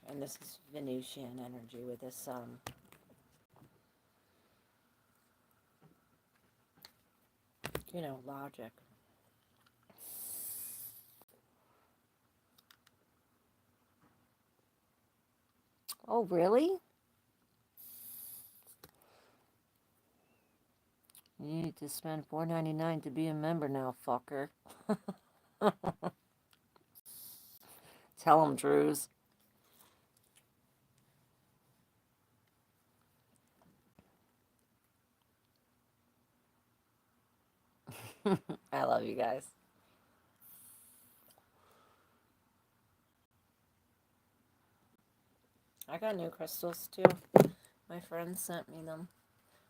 And this is Venusian energy with this, you know, logic. Oh, really? You need to spend $4.99 to be a member now, fucker. Tell them, Drews. I love you guys. I got new crystals too. My friend sent me them.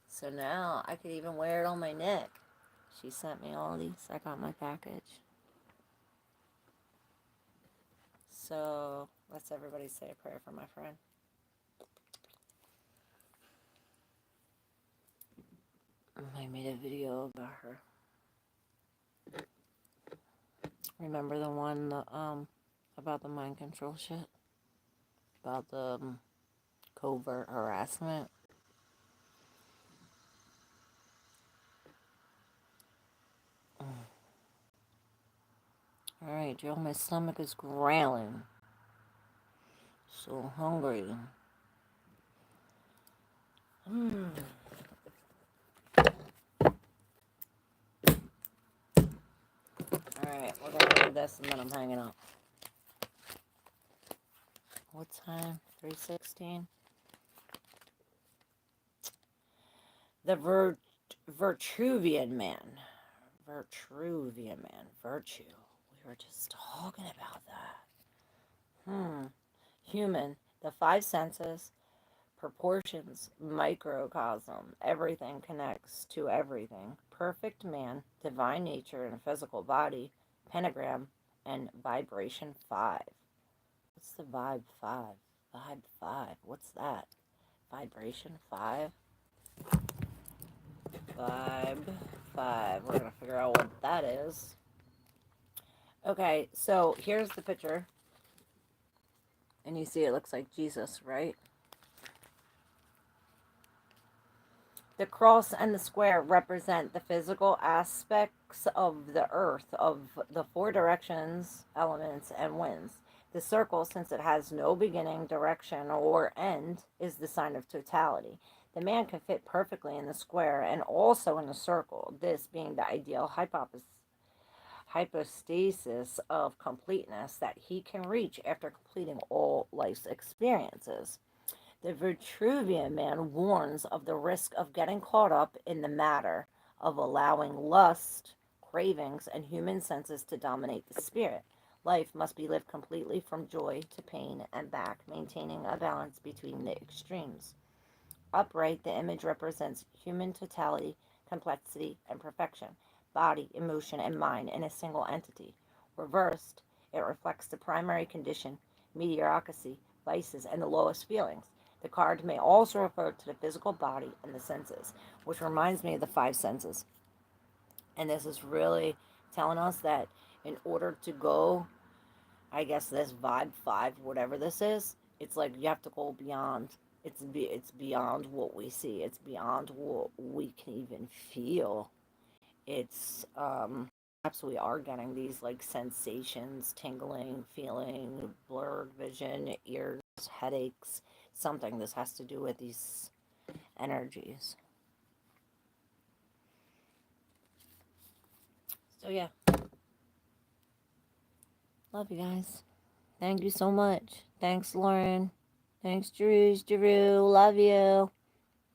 So now I could even wear it on my neck. She sent me all these. I got my package. So let's everybody say a prayer for my friend. I made a video about her. Remember the one about the mind control shit? About the covert harassment? Alright, Joe, my stomach is growling. So hungry. Alright, we're gonna read this and then I'm hanging up. What time? 3:16? The Vitruvian man. Vitruvian man. Virtue. We were just talking about that. Human. The five senses. Proportions. Microcosm. Everything connects to everything. Perfect man. Divine nature and physical body. Pentagram. And vibration 5. What's the vibe 5? Vibe 5. What's that? Vibration 5? Vibe 5. We're going to figure out what that is. Okay, so here's the picture. And you see it looks like Jesus, right? The cross and the square represent the physical aspects of the earth, of the four directions, elements, and winds. The circle, since it has no beginning, direction, or end, is the sign of totality. The man can fit perfectly in the square and also in the circle, this being the ideal hypostasis of completeness that he can reach after completing all life's experiences. The Vitruvian man warns of the risk of getting caught up in the matter of allowing lust, cravings, and human senses to dominate the spirit. Life must be lived completely from joy to pain and back, maintaining a balance between the extremes. Upright, the image represents human totality, complexity, and perfection. body, emotion, and mind in a single entity. Reversed, it reflects the primary condition, mediocrity, vices, and the lowest feelings. The card may also refer to the physical body and the senses, which reminds me of the five senses. And this is really telling us that in order to go, I guess this vibe five, whatever this is, it's like you have to go beyond. It's beyond what we see. It's beyond what we can even feel. It's perhaps we are getting these like sensations, tingling, feeling, blurred vision, ears, headaches, something. This has to do with these energies. So yeah, love you guys. Thank you so much. Thanks, Lauren. Thanks, Drew. Love you.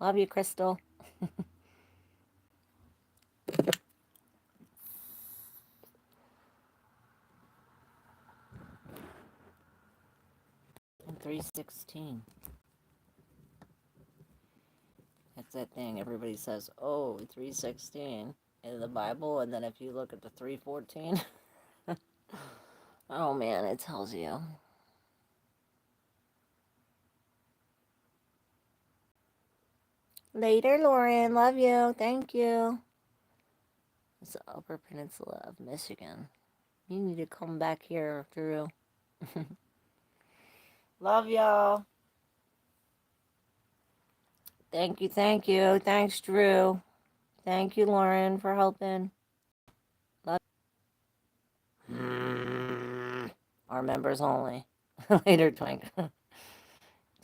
Love you, Crystal. 316. That's that thing everybody says, oh, 316 in the Bible, and then if you look at the 314, oh man, it tells you. Later, Lauren. Love you. Thank you. It's the Upper Peninsula of Michigan. You need to come back here, Drew. Love y'all. Thank you, thank you. Thanks, Drew. Thank you, Lauren, for helping. Love. Our members only. Later, Twink.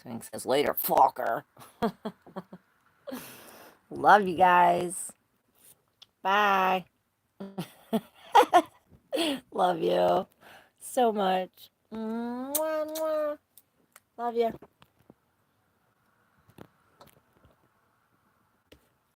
Twink says, later, fucker. Love you guys. Bye. Love you so much. Mwah, mwah. Love you.